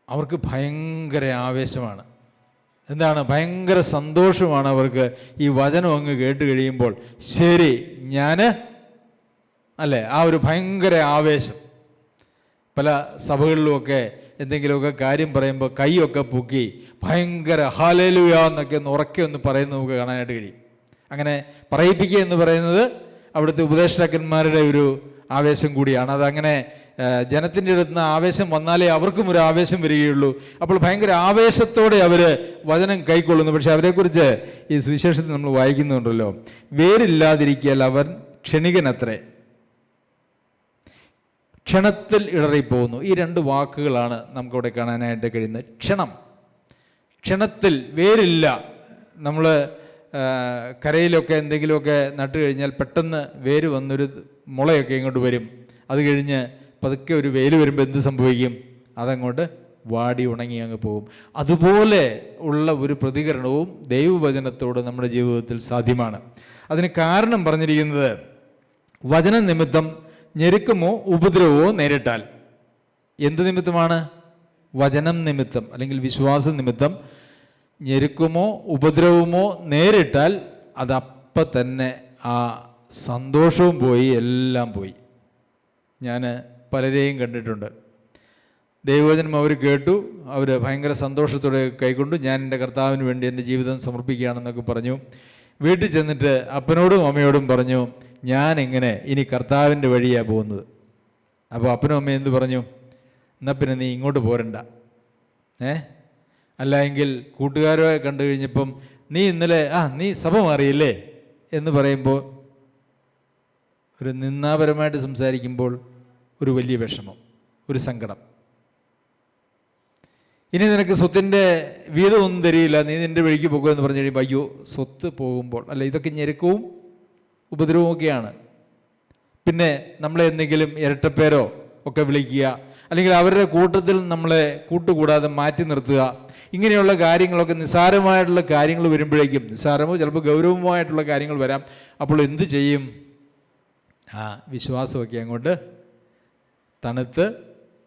അവർക്ക് ഭയങ്കര ആവേശമാണ്. എന്താണ്? ഭയങ്കര സന്തോഷമാണ് അവർക്ക് ഈ വചനം അങ്ങ് കേട്ട് കഴിയുമ്പോൾ. ശരി, ഞാൻ അല്ലേ, ആ ഒരു ഭയങ്കര ആവേശം. പല സഭകളിലുമൊക്കെ എന്തെങ്കിലുമൊക്കെ കാര്യം പറയുമ്പോൾ കൈയൊക്കെ പൊക്കി ഭയങ്കര ഹല്ലേലൂയ എന്നൊക്കെ ഒന്ന് ഉറക്കെ ഒന്ന് പറയുന്നത് നമുക്ക് കാണാനായിട്ട് കഴിയും. അങ്ങനെ പറയിപ്പിക്കുക എന്ന് പറയുന്നത് അവിടുത്തെ ഉപദേഷ്ടാക്കന്മാരുടെ ഒരു ആവേശം കൂടിയാണ്. അതങ്ങനെ ജനത്തിൻ്റെ അടുത്ത് നിന്ന് ആവേശം വന്നാലേ അവർക്കും ഒരു ആവേശം വരികയുള്ളൂ. അപ്പോൾ ഭയങ്കര ആവേശത്തോടെ അവർ വചനം കൈക്കൊള്ളുന്നു. പക്ഷെ അവരെക്കുറിച്ച് ഈ സുവിശേഷത്തിൽ നമ്മൾ വായിക്കുന്നുണ്ടല്ലോ, വേരില്ലാതിരിക്കൽ അവൻ ക്ഷണികനത്രേ, ക്ഷണത്തിൽ ഇടറിപ്പോകുന്നു. ഈ 2 വാക്കുകളാണ് നമുക്കവിടെ കാണാനായിട്ട് കഴിയുന്നത്. ക്ഷണത്തിൽ, വേരില്ല. നമ്മൾ കരയിലൊക്കെ എന്തെങ്കിലുമൊക്കെ നട്ടു കഴിഞ്ഞാൽ പെട്ടെന്ന് വേര് വന്നൊരു മുളയൊക്കെ ഇങ്ങോട്ട് വരും. അത് കഴിഞ്ഞ് പതുക്കെ ഒരു വെയിൽ വരുമ്പോൾ എന്ത് സംഭവിക്കും? അതങ്ങോട്ട് വാടി ഉണങ്ങി അങ്ങ് പോകും. അതുപോലെ ഉള്ള ഒരു പ്രതികരണവും ദൈവവചനത്തോട് നമ്മുടെ ജീവിതത്തിൽ സാധ്യമാണ്. അതിന് കാരണം പറഞ്ഞിരിക്കുന്നത്, വചന നിമിത്തം ഞെരുക്കമോ ഉപദ്രവമോ നേരിട്ടാൽ. എന്ത് നിമിത്തമാണ്? വചനം നിമിത്തം അല്ലെങ്കിൽ വിശ്വാസ നിമിത്തം ഞെരുക്കമോ ഉപദ്രവമോ നേരിട്ടാൽ അതപ്പം തന്നെ ആ സന്തോഷവും പോയി, എല്ലാം പോയി. ഞാൻ പലരെയും കണ്ടിട്ടുണ്ട്. ദൈവവചനം അവർ കേട്ടു, അവർ ഭയങ്കര സന്തോഷത്തോടെ കൈക്കൊണ്ടു. ഞാൻ എൻ്റെ കർത്താവിന് വേണ്ടി എൻ്റെ ജീവിതം സമർപ്പിക്കുകയാണെന്നൊക്കെ പറഞ്ഞു. വീട്ടിൽ ചെന്നിട്ട് അപ്പനോടും അമ്മയോടും പറഞ്ഞു, ഞാൻ എങ്ങനെ ഇനി കർത്താവിൻ്റെ വഴിയാണ് പോകുന്നത്. അപ്പോൾ അപ്പനും അമ്മയും എന്ത് പറഞ്ഞു? എന്നാൽ പിന്നെ നീ ഇങ്ങോട്ട് പോരണ്ട, അല്ല എങ്കിൽ കൂട്ടുകാരെ കണ്ടു കഴിഞ്ഞപ്പം നീ ഇന്നലെ നീ സഭ മാറിയില്ലേ എന്ന് പറയുമ്പോൾ, ഒരു നിന്ദാപരമായിട്ട് സംസാരിക്കുമ്പോൾ ഒരു വലിയ വിഷമം, ഒരു സങ്കടം. ഇനി നിനക്ക് സ്വത്തിൻ്റെ വീതമൊന്നും തരിയില്ല, നീ നിൻ്റെ വഴിക്ക് പോകുക എന്ന് പറഞ്ഞു കഴിയുമ്പോൾ, അയ്യോ സ്വത്ത് പോകുമ്പോൾ അല്ല, ഇതൊക്കെ ഞെരുക്കവും ഉപദ്രവവും ഒക്കെയാണ്. പിന്നെ നമ്മളെ എന്തെങ്കിലും ഇരട്ടപ്പേരോ ഒക്കെ വിളിക്കുക, അല്ലെങ്കിൽ അവരുടെ കൂട്ടത്തിൽ നമ്മളെ കൂട്ടുകൂടാതെ മാറ്റി നിർത്തുക, ഇങ്ങനെയുള്ള കാര്യങ്ങളൊക്കെ നിസ്സാരമായിട്ടുള്ള കാര്യങ്ങൾ വരുമ്പോഴേക്കും, നിസ്സാരമോ ചിലപ്പോൾ ഗൗരവമായിട്ടുള്ള കാര്യങ്ങൾ വരാം. അപ്പോൾ എന്ത് ചെയ്യും? വിശ്വാസമൊക്കെ അങ്ങോട്ട് തണുത്ത്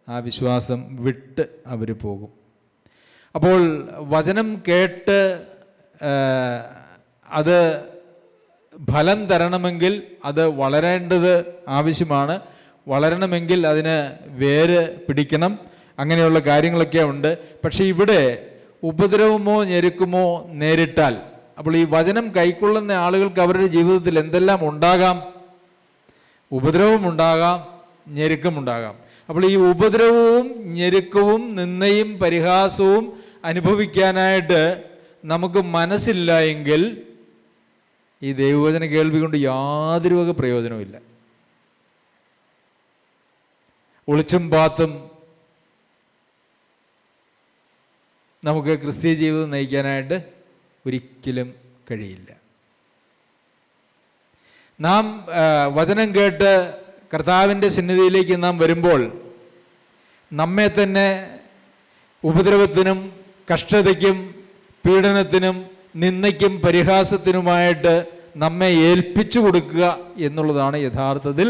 ആ വിശ്വാസം വിട്ട് അവർ പോകും. അപ്പോൾ വചനം കേട്ട് അത് ഫലം തരണമെങ്കിൽ അത് വളരേണ്ടത് ആവശ്യമാണ്. വളരണമെങ്കിൽ അതിന് വേര് പിടിക്കണം. അങ്ങനെയുള്ള കാര്യങ്ങളൊക്കെ ഉണ്ട്. പക്ഷേ ഇവിടെ ഉപദ്രവമോ ഞെരുക്കുമോ നേരിട്ടാൽ, അപ്പോൾ ഈ വചനം കൈക്കൊള്ളുന്ന ആളുകൾക്ക് അവരുടെ ജീവിതത്തിൽ എന്തെല്ലാം ഉണ്ടാകാം? ഉപദ്രവമുണ്ടാകാം, ഞെരുക്കമുണ്ടാകാം. അപ്പോൾ ഈ ഉപദ്രവവും ഞെരുക്കവും നിന്ദയും പരിഹാസവും അനുഭവിക്കാനായിട്ട് നമുക്ക് മനസ്സില്ല എങ്കിൽ ഈ ദൈവവചന കേൾവി കൊണ്ട് യാതൊരു വക പ്രയോജനവുമില്ല. ഒളിച്ചും പാത്തും നമുക്ക് ക്രിസ്തീയ ജീവിതം നയിക്കാനായിട്ട് ഒരിക്കലും കഴിയില്ല. നാം വചനം കേട്ട് കർത്താവിൻ്റെ സന്നിധിയിലേക്ക് നാം വരുമ്പോൾ നമ്മെ തന്നെ ഉപദ്രവത്തിനും കഷ്ടതയ്ക്കും പീഡനത്തിനും നിന്ദയ്ക്കും പരിഹാസത്തിനുമായിട്ട് നമ്മെ ഏൽപ്പിച്ചു കൊടുക്കുക എന്നുള്ളതാണ് യഥാർത്ഥത്തിൽ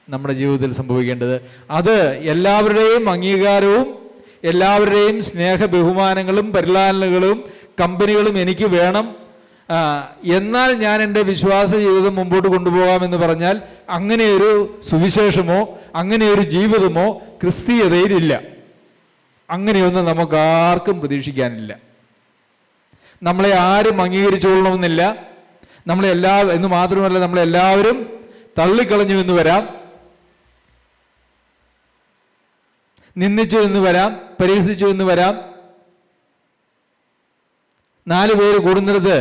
നമ്മുടെ ജീവിതത്തിൽ സംഭവിക്കേണ്ടത്. അത് എല്ലാവരുടെയും അംഗീകാരവും എല്ലാവരുടെയും സ്നേഹ ബഹുമാനങ്ങളും പരിലാലനകളും കമ്പനികളും എനിക്ക് വേണം, എന്നാൽ ഞാൻ എൻ്റെ വിശ്വാസ ജീവിതം മുമ്പോട്ട് കൊണ്ടുപോകാമെന്ന് പറഞ്ഞാൽ അങ്ങനെയൊരു സുവിശേഷമോ അങ്ങനെയൊരു ജീവിതമോ ക്രിസ്തീയതയിലില്ല. അങ്ങനെയൊന്നും നമുക്ക് ആർക്കും പ്രതീക്ഷിക്കാനില്ല. നമ്മളെ ആരും അംഗീകരിച്ചുകൊള്ളണമെന്നില്ല. എന്ന് മാത്രമല്ല, നമ്മളെല്ലാവരും തള്ളിക്കളഞ്ഞു എന്ന് വരാം, നിന്ദിച്ചു എന്ന് വരാം, പരിഹസിച്ചു എന്ന് വരാം. 4 പേര് കൂടുന്നിടത്ത്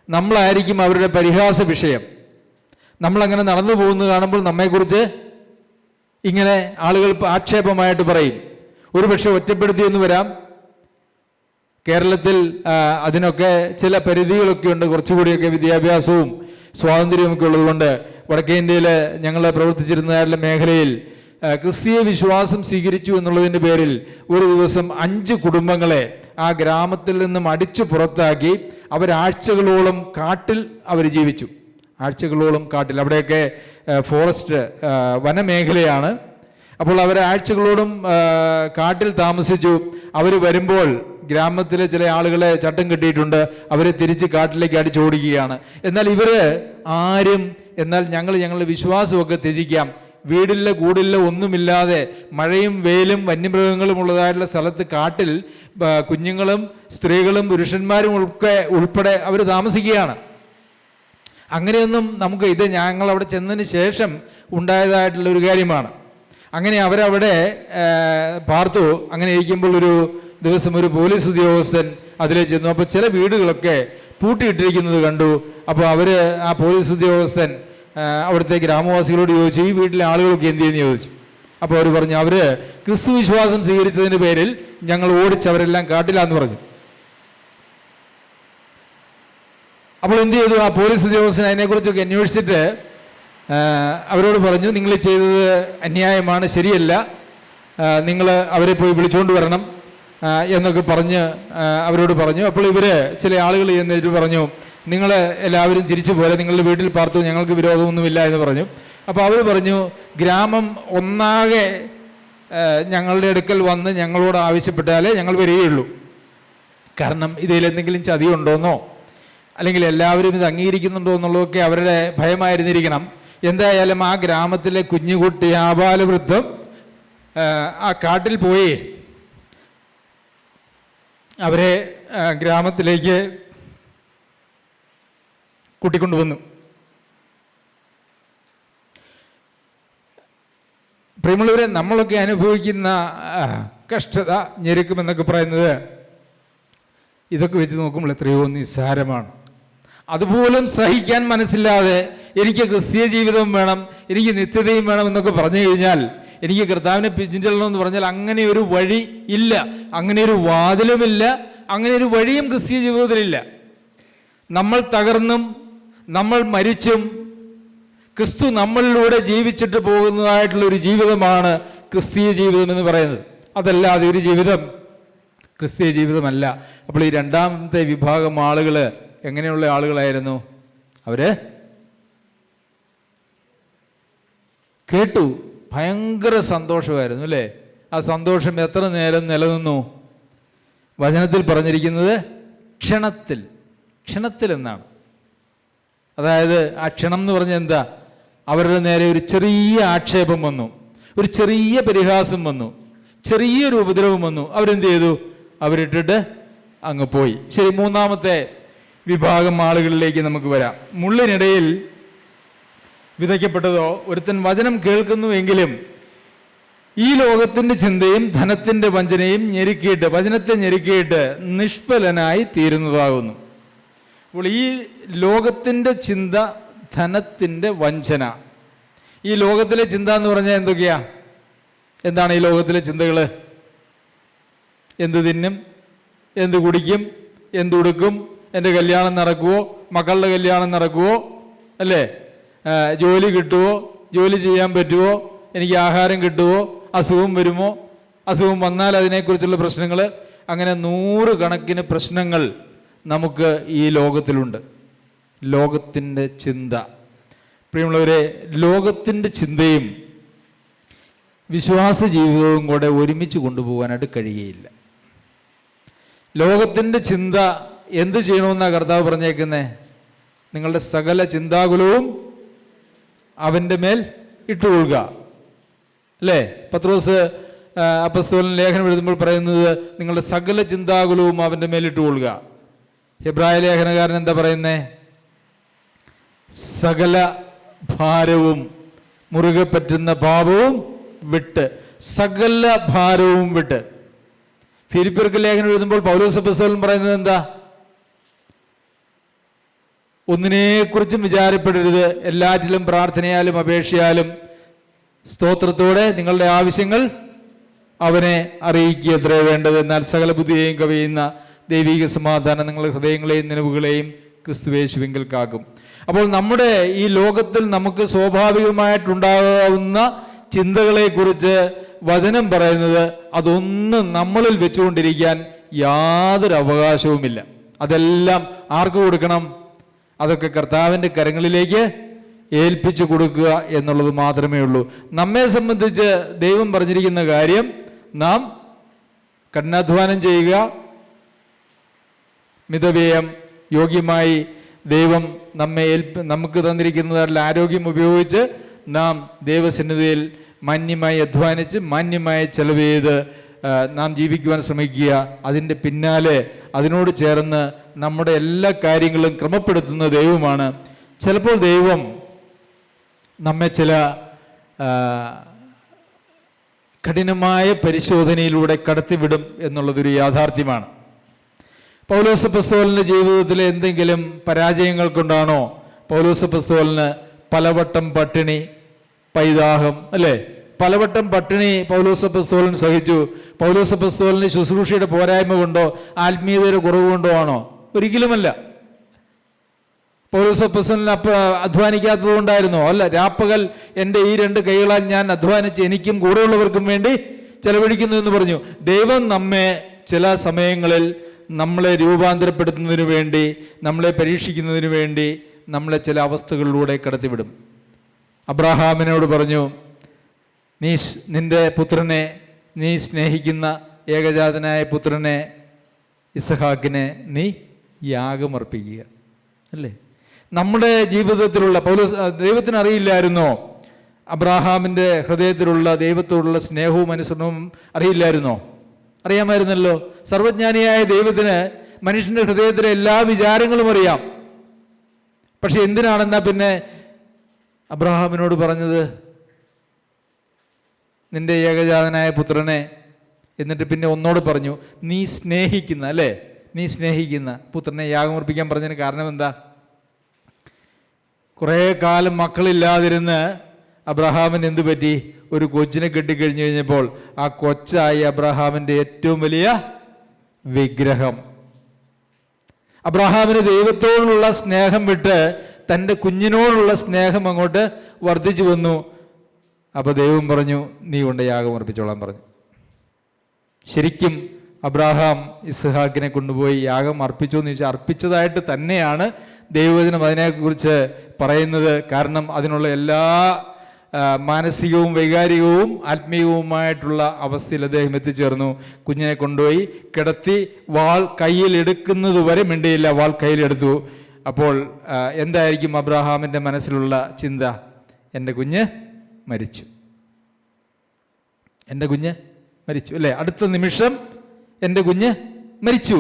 നമ്മളായിരിക്കും അവരുടെ പരിഹാസ വിഷയം. നമ്മളങ്ങനെ നടന്നു പോകുന്നത് കാണുമ്പോൾ നമ്മെക്കുറിച്ച് ഇങ്ങനെ ആളുകൾ ആക്ഷേപമായിട്ട് പറയും. ഒരുപക്ഷെ ഒറ്റപ്പെടുത്തി എന്ന് വരാം. കേരളത്തിൽ അതിനൊക്കെ ചില പരിധികളൊക്കെ ഉണ്ട്. കുറച്ചുകൂടിയൊക്കെ വിദ്യാഭ്യാസവും സ്വാതന്ത്ര്യവും ഒക്കെ ഉള്ളതുകൊണ്ട് വടക്കേ ഇന്ത്യയിൽ ഞങ്ങൾ പ്രവർത്തിച്ചിരുന്ന മേഖലയിൽ ക്രിസ്തീയ വിശ്വാസം സ്വീകരിച്ചു എന്നുള്ളതിൻ്റെ പേരിൽ ഒരു ദിവസം 5 കുടുംബങ്ങളെ ആ ഗ്രാമത്തിൽ നിന്നും അടിച്ചു പുറത്താക്കി അവരാഴ്ചകളോളം കാട്ടിൽ അവർ ജീവിച്ചു. ആഴ്ചകളോളം കാട്ടിൽ, അവിടെയൊക്കെ ഫോറസ്റ്റ് വനമേഖലയാണ്. അപ്പോൾ അവർ ആഴ്ചകളോളം കാട്ടിൽ താമസിച്ചു. അവർ വരുമ്പോൾ ഗ്രാമത്തിലെ ചില ആളുകളെ ചട്ടം കെട്ടിയിട്ടുണ്ട്, അവരെ തിരിച്ച് കാട്ടിലേക്ക് അടിച്ചോടിക്കുകയാണ്. എന്നാൽ ഇവർ ആരും ഞങ്ങളുടെ വിശ്വാസമൊക്കെ ത്യജിക്കാം, വീടില്ല കൂടില്ല ഒന്നുമില്ലാതെ മഴയും വെയിലും വന്യമൃഗങ്ങളും ഉള്ളതായിട്ടുള്ള സ്ഥലത്ത് കാട്ടിൽ കുഞ്ഞുങ്ങളും സ്ത്രീകളും പുരുഷന്മാരും ഉൾപ്പെടെ അവർ താമസിക്കുകയാണ്. അങ്ങനെയൊന്നും ഇത് ഞങ്ങളവിടെ ചെന്നതിന് ശേഷം ഉണ്ടായതായിട്ടുള്ള ഒരു കാര്യമാണ്. അങ്ങനെ അവരവിടെ പാർത്തു. അങ്ങനെ ഇരിക്കുമ്പോൾ ഒരു ദിവസം ഒരു പോലീസ് ഉദ്യോഗസ്ഥൻ അതിലേ ചെന്നു. അപ്പോൾ ചില വീടുകളൊക്കെ പൂട്ടിയിട്ടിരിക്കുന്നത് കണ്ടു. അപ്പോൾ ആ പോലീസ് ഉദ്യോഗസ്ഥൻ അവിടുത്തെ ഗ്രാമവാസികളോട് ചോദിച്ചു, ഈ വീട്ടിലെ ആളുകളൊക്കെ എന്ത് ചെയ്യുന്നു ചോദിച്ചു. അപ്പോൾ അവർ പറഞ്ഞു, അവർ ക്രിസ്തു വിശ്വാസം സ്വീകരിച്ചതിൻ്റെ പേരിൽ ഞങ്ങൾ ഓടിച്ചവരെല്ലാം കാട്ടിലാന്ന് പറഞ്ഞു. അപ്പോൾ എന്ത് ചെയ്തു? ആ പോലീസ് ഉദ്യോഗസ്ഥൻ അതിനെക്കുറിച്ചൊക്കെ അന്വേഷിച്ചിട്ട് അവരോട് പറഞ്ഞു, നിങ്ങൾ ചെയ്തത് അന്യായമാണ്, ശരിയല്ല, നിങ്ങൾ അവരെ പോയി വിളിച്ചുകൊണ്ട് വരണം എന്നൊക്കെ പറഞ്ഞ് അവരോട് പറഞ്ഞു. അപ്പോൾ ചില ആളുകൾ എന്നിട്ട് പറഞ്ഞു, നിങ്ങൾ എല്ലാവരും തിരിച്ചു പോലെ നിങ്ങളുടെ വീട്ടിൽ പാർത്തു, ഞങ്ങൾക്ക് വിരോധമൊന്നുമില്ല എന്ന് പറഞ്ഞു. അപ്പോൾ അവർ പറഞ്ഞു, ഗ്രാമം ഒന്നാകെ ഞങ്ങളുടെ അടുക്കൽ വന്ന് ഞങ്ങളോട് ആവശ്യപ്പെട്ടാലേ ഞങ്ങൾ വരികയുള്ളൂ. കാരണം ഇതിൽ എന്തെങ്കിലും ചതിയുണ്ടോയെന്നോ അല്ലെങ്കിൽ എല്ലാവരും ഇത് അംഗീകരിക്കുന്നുണ്ടോ എന്നുള്ളതൊക്കെ അവരുടെ ഭയമായിരുന്നിരിക്കണം. എന്തായാലും ആ ഗ്രാമത്തിലെ കുഞ്ഞുകുട്ടി ആബാലവൃദ്ധം ആ കാട്ടിൽ പോയി അവരെ ഗ്രാമത്തിലേക്ക് കൂട്ടിക്കൊണ്ടുവന്നു. പ്രിയമുള്ളവരെ, നമ്മളൊക്കെ അനുഭവിക്കുന്ന കഷ്ടത, ഞെരുക്കമെന്നൊക്കെ പറയുന്നത് ഇതൊക്കെ വെച്ച് നോക്കുമ്പോൾ എത്രയോ നിസ്സാരമാണ്. അതുപോലും സഹിക്കാൻ മനസ്സില്ലാതെ എനിക്ക് ക്രിസ്തീയ ജീവിതം വേണം, എനിക്ക് നിത്യതയും വേണം എന്നൊക്കെ പറഞ്ഞു കഴിഞ്ഞാൽ, എനിക്ക് കർത്താവിനെ പിന്തുടരണമെന്ന് പറഞ്ഞാൽ അങ്ങനെ ഒരു വഴി ഇല്ല, അങ്ങനെ ഒരു വാതിലുമില്ല, അങ്ങനെ ഒരു വഴിയും ക്രിസ്തീയ ജീവിതത്തിലില്ല. നമ്മൾ തകർന്നും നമ്മൾ മരിച്ചും ക്രിസ്തു നമ്മളിലൂടെ ജീവിച്ചിട്ട് പോകുന്നതായിട്ടുള്ള ഒരു ജീവിതമാണ് ക്രിസ്തീയ ജീവിതം എന്ന് പറയുന്നത്. അതല്ലാതെ ഒരു ജീവിതം ക്രിസ്തീയ ജീവിതമല്ല. അപ്പോൾ ഈ രണ്ടാമത്തെ വിഭാഗം ആളുകൾ എങ്ങനെയുള്ള ആളുകളായിരുന്നു? അവര് കേട്ടു, ഭയങ്കര സന്തോഷമായിരുന്നു അല്ലേ? ആ സന്തോഷം എത്ര നേരം നിലനിന്നു? വചനത്തിൽ പറഞ്ഞിരിക്കുന്നത് ക്ഷണത്തിൽ ക്ഷണത്തിലെന്നാണ്. അതായത് ആ ക്ഷണം എന്ന് പറഞ്ഞാൽ എന്താ? അവരുടെ നേരെ ഒരു ചെറിയ ആക്ഷേപം വന്നു, ഒരു ചെറിയ പരിഹാസം വന്നു, ചെറിയൊരു ഉപദ്രവം വന്നു, അവരെന്ത് ചെയ്തു? അവരിട്ടിട്ട് അങ്ങ് പോയി. ശരി, മൂന്നാമത്തെ വിഭാഗം ആളുകളിലേക്ക് നമുക്ക് വരാം. മുള്ളിനിടയിൽ വിതയ്ക്കപ്പെട്ടതോ, ഒരുത്തൻ വചനം കേൾക്കുന്നുവെങ്കിലും ഈ ലോകത്തിൻ്റെ ചിന്തയും ധനത്തിൻ്റെ വഞ്ചനയും ഞെരുക്കിയിട്ട്, വചനത്തെ ഞെരുക്കിയിട്ട് നിഷ്ഫലനായി തീരുന്നതാകുന്നു. അപ്പോൾ ഈ ലോകത്തിൻ്റെ ചിന്ത, ധനത്തിൻ്റെ വഞ്ചന, ഈ ലോകത്തിലെ ചിന്ത എന്ന് പറഞ്ഞാൽ എന്തൊക്കെയാ? എന്താണ് ഈ ലോകത്തിലെ ചിന്തകൾ? എന്ത് തിന്നും, എന്ത് കുടിക്കും, എന്തുടുക്കും, എൻ്റെ കല്യാണം നടക്കുമോ, മക്കളുടെ കല്യാണം നടക്കുമോ, അല്ലേ, ജോലി കിട്ടുമോ, ജോലി ചെയ്യാൻ പറ്റുമോ, എനിക്ക് ആഹാരം കിട്ടുമോ, അസുഖം വരുമോ, അസുഖം വന്നാൽ അതിനെക്കുറിച്ചുള്ള പ്രശ്നങ്ങൾ, അങ്ങനെ 100 കണക്കിന് പ്രശ്നങ്ങൾ നമുക്ക് ഈ ലോകത്തിലുണ്ട്. ലോകത്തിൻ്റെ ചിന്ത. പ്രിയമുള്ളവരെ, ലോകത്തിൻ്റെ ചിന്തയും വിശ്വാസ ജീവിതവും കൂടെ ഒരുമിച്ച് കൊണ്ടുപോകാനായിട്ട് കഴിയുകയില്ല. ലോകത്തിൻ്റെ ചിന്ത എന്ത് ചെയ്യണമെന്നാണ് കർത്താവ് പറഞ്ഞേക്കുന്നത്? നിങ്ങളുടെ സകല ചിന്താകുലവും അവൻ്റെ മേൽ ഇട്ടുകൊള്ളുക, അല്ലേ? പത്രോസ് അപ്പസ്തോലൻ ലേഖനം എഴുതുമ്പോൾ പറയുന്നത് നിങ്ങളുടെ സകല ചിന്താകുലവും അവൻ്റെ മേൽ ഇട്ടുകൊള്ളുക. ഹെബ്രായ ലേഖനകാരൻ എന്താ പറയുന്നേ? സകല ഭാരവും, മുറുകെ പറ്റുന്ന പാപവും വിട്ട്, സകല ഭാരവും വിട്ട്. ഫിലിപ്പിയർക്ക് ലേഖനം എഴുതുമ്പോൾ പൗലോസ് അപ്പോസ്തലൻ പറയുന്നത് എന്താ? ഒന്നിനെക്കുറിച്ചും വിചാരപ്പെടരുത്, എല്ലാറ്റിലും പ്രാർത്ഥനയാലും അപേക്ഷയാലും സ്തോത്രത്തോടെ നിങ്ങളുടെ ആവശ്യങ്ങൾ അവനെ അറിയിക്കുക എത്രയോ വേണ്ടത്. എന്നാൽ സകല ബുദ്ധിയെയും കവിയുന്ന ദൈവിക സമാധാനം നിങ്ങളുടെ ഹൃദയങ്ങളെയും നിലവുകളെയും ക്രിസ്തുയേശുവിങ്കൽ കാക്കും. അപ്പോൾ നമ്മുടെ ഈ ലോകത്തിൽ നമുക്ക് സ്വാഭാവികമായിട്ടുണ്ടാകാവുന്ന ചിന്തകളെക്കുറിച്ച് വചനം പറയുന്നത് അതൊന്നും നമ്മളിൽ വെച്ചുകൊണ്ടിരിക്കാൻ യാതൊരു അവകാശവുമില്ല. അതെല്ലാം ആർക്ക് കൊടുക്കണം? അതൊക്കെ കർത്താവിൻ്റെ കരങ്ങളിലേക്ക് ഏൽപ്പിച്ചു കൊടുക്കുക എന്നുള്ളത് മാത്രമേ ഉള്ളൂ. നമ്മെ സംബന്ധിച്ച് ദൈവം പറഞ്ഞിരിക്കുന്ന കാര്യം, നാം കഠിനാധ്വാനം ചെയ്യുക, മിതവ്യയം യോഗ്യമായി ദൈവം നമുക്ക് തന്നിരിക്കുന്നതായിട്ടുള്ള ആരോഗ്യം ഉപയോഗിച്ച് നാം ദൈവസന്നിധിയിൽ മാന്യമായി അധ്വാനിച്ച് മാന്യമായി ചെലവ് ചെയ്ത് നാം ജീവിക്കുവാൻ ശ്രമിക്കുക. അതിൻ്റെ പിന്നാലെ അതിനോട് ചേർന്ന് നമ്മുടെ എല്ലാ കാര്യങ്ങളും ക്രമപ്പെടുത്തുന്ന ദൈവമാണ്. ചിലപ്പോൾ ദൈവം നമ്മെ ചില കഠിനമായ പരിശോധനയിലൂടെ കടത്തിവിടും എന്നുള്ളതൊരു യാഥാർത്ഥ്യമാണ്. പൗലോസ് അപ്പോസ്തലന്റെ ജീവിതത്തിലെ എന്തെങ്കിലും പരാജയങ്ങൾ കൊണ്ടാണോ പൗലോസ് അപ്പോസ്തലന് പലവട്ടം പട്ടിണി, പൈതാഹം, അല്ലേ? പലവട്ടം പട്ടിണി പൗലോസ് അപ്പോസ്തലൻ സഹിച്ചു. പൗലോസ് അപ്പോസ്തലന് ശുശ്രൂഷയുടെ പോരായ്മ കൊണ്ടോ ആത്മീയതയുടെ കുറവ് കൊണ്ടോ ആണോ? ഒരിക്കലുമല്ല. പൗലോസ് അപ്പോസ്തലൻ അധ്വാനിക്കാത്തത് കൊണ്ടായിരുന്നോ? അല്ല. രാപ്പകൽ എൻ്റെ ഈ 2 കൈകളാൽ ഞാൻ അധ്വാനിച്ച് എനിക്കും കൂടെയുള്ളവർക്കും വേണ്ടി ചെലവഴിക്കുന്നു എന്ന് പറഞ്ഞു. ദൈവം നമ്മെ ചില സമയങ്ങളിൽ നമ്മളെ രൂപാന്തരപ്പെടുത്തുന്നതിന് വേണ്ടി, നമ്മളെ പരീക്ഷിക്കുന്നതിന് വേണ്ടി നമ്മളെ ചില അവസ്ഥകളിലൂടെ കടത്തിവിടും. അബ്രഹാമിനോട് പറഞ്ഞു, നിന്റെ പുത്രനെ, നീ സ്നേഹിക്കുന്ന ഏകജാതനായ പുത്രനെ ഇസഹാക്കിനെ നീ യാഗമർപ്പിക്കുക, അല്ലേ? നമ്മുടെ ജീവിതത്തിലുള്ള ദൈവത്തിന് അറിയില്ലായിരുന്നോ അബ്രഹാമിൻ്റെ ഹൃദയത്തിലുള്ള ദൈവത്തോടുള്ള സ്നേഹവും അനുസരണവും? അറിയില്ലായിരുന്നോ? അറിയാമായിരുന്നല്ലോ. സർവജ്ഞാനിയായ ദൈവത്തിന് മനുഷ്യൻ്റെ ഹൃദയത്തിലെ എല്ലാ വിചാരങ്ങളും അറിയാം. പക്ഷെ എന്തിനാണെന്നാ പിന്നെ അബ്രഹാമിനോട് പറഞ്ഞത് നിന്റെ ഏകജാതനായ പുത്രനെ? എന്നിട്ട് പിന്നെ ഒന്നോട് പറഞ്ഞു, നീ സ്നേഹിക്കുന്ന, അല്ലേ, നീ സ്നേഹിക്കുന്ന പുത്രനെ യാഗമർപ്പിക്കാൻ പറഞ്ഞതിന് കാരണം എന്താ? കുറേ കാലം മക്കളില്ലാതിരുന്ന് അബ്രഹാമിന് എന്ത് പറ്റി? ഒരു കൊച്ചിനെ കെട്ടിക്കഴിഞ്ഞു കഴിഞ്ഞപ്പോൾ ആ കൊച്ചായി അബ്രഹാമിൻ്റെ ഏറ്റവും വലിയ വിഗ്രഹം. അബ്രഹാമിന് ദൈവത്തോടുള്ള സ്നേഹം വിട്ട് തൻ്റെ കുഞ്ഞിനോടുള്ള സ്നേഹം അങ്ങോട്ട് വർദ്ധിച്ചു വന്നു. അപ്പോൾ ദൈവം പറഞ്ഞു, നീ കൊണ്ട് യാഗം അർപ്പിച്ചോളാൻ പറഞ്ഞു. ശരിക്കും അബ്രഹാം ഇസ്ഹാക്കിനെ കൊണ്ടുപോയി യാഗം അർപ്പിച്ചു എന്ന് ചോദിച്ചാൽ അർപ്പിച്ചതായിട്ട് തന്നെയാണ് ദൈവവചനം അതിനെക്കുറിച്ച് പറയുന്നത്. കാരണം അതിനുള്ള എല്ലാ മാനസികവും വൈകാരികവും ആത്മീയവുമായിട്ടുള്ള അവസ്ഥയിൽ അദ്ദേഹം എത്തിച്ചേർന്നു. കുഞ്ഞിനെ കൊണ്ടുപോയി കിടത്തി വാൾ കയ്യിലെടുക്കുന്നത് വരെ മിണ്ടിയില്ല, വാൾ കയ്യിലെടുത്തു. അപ്പോൾ എന്തായിരിക്കും അബ്രഹാമിൻ്റെ മനസ്സിലുള്ള ചിന്ത? എൻ്റെ കുഞ്ഞ് മരിച്ചു, എൻ്റെ കുഞ്ഞ് മരിച്ചു അല്ലേ? അടുത്ത നിമിഷം എൻ്റെ കുഞ്ഞ് മരിച്ചു.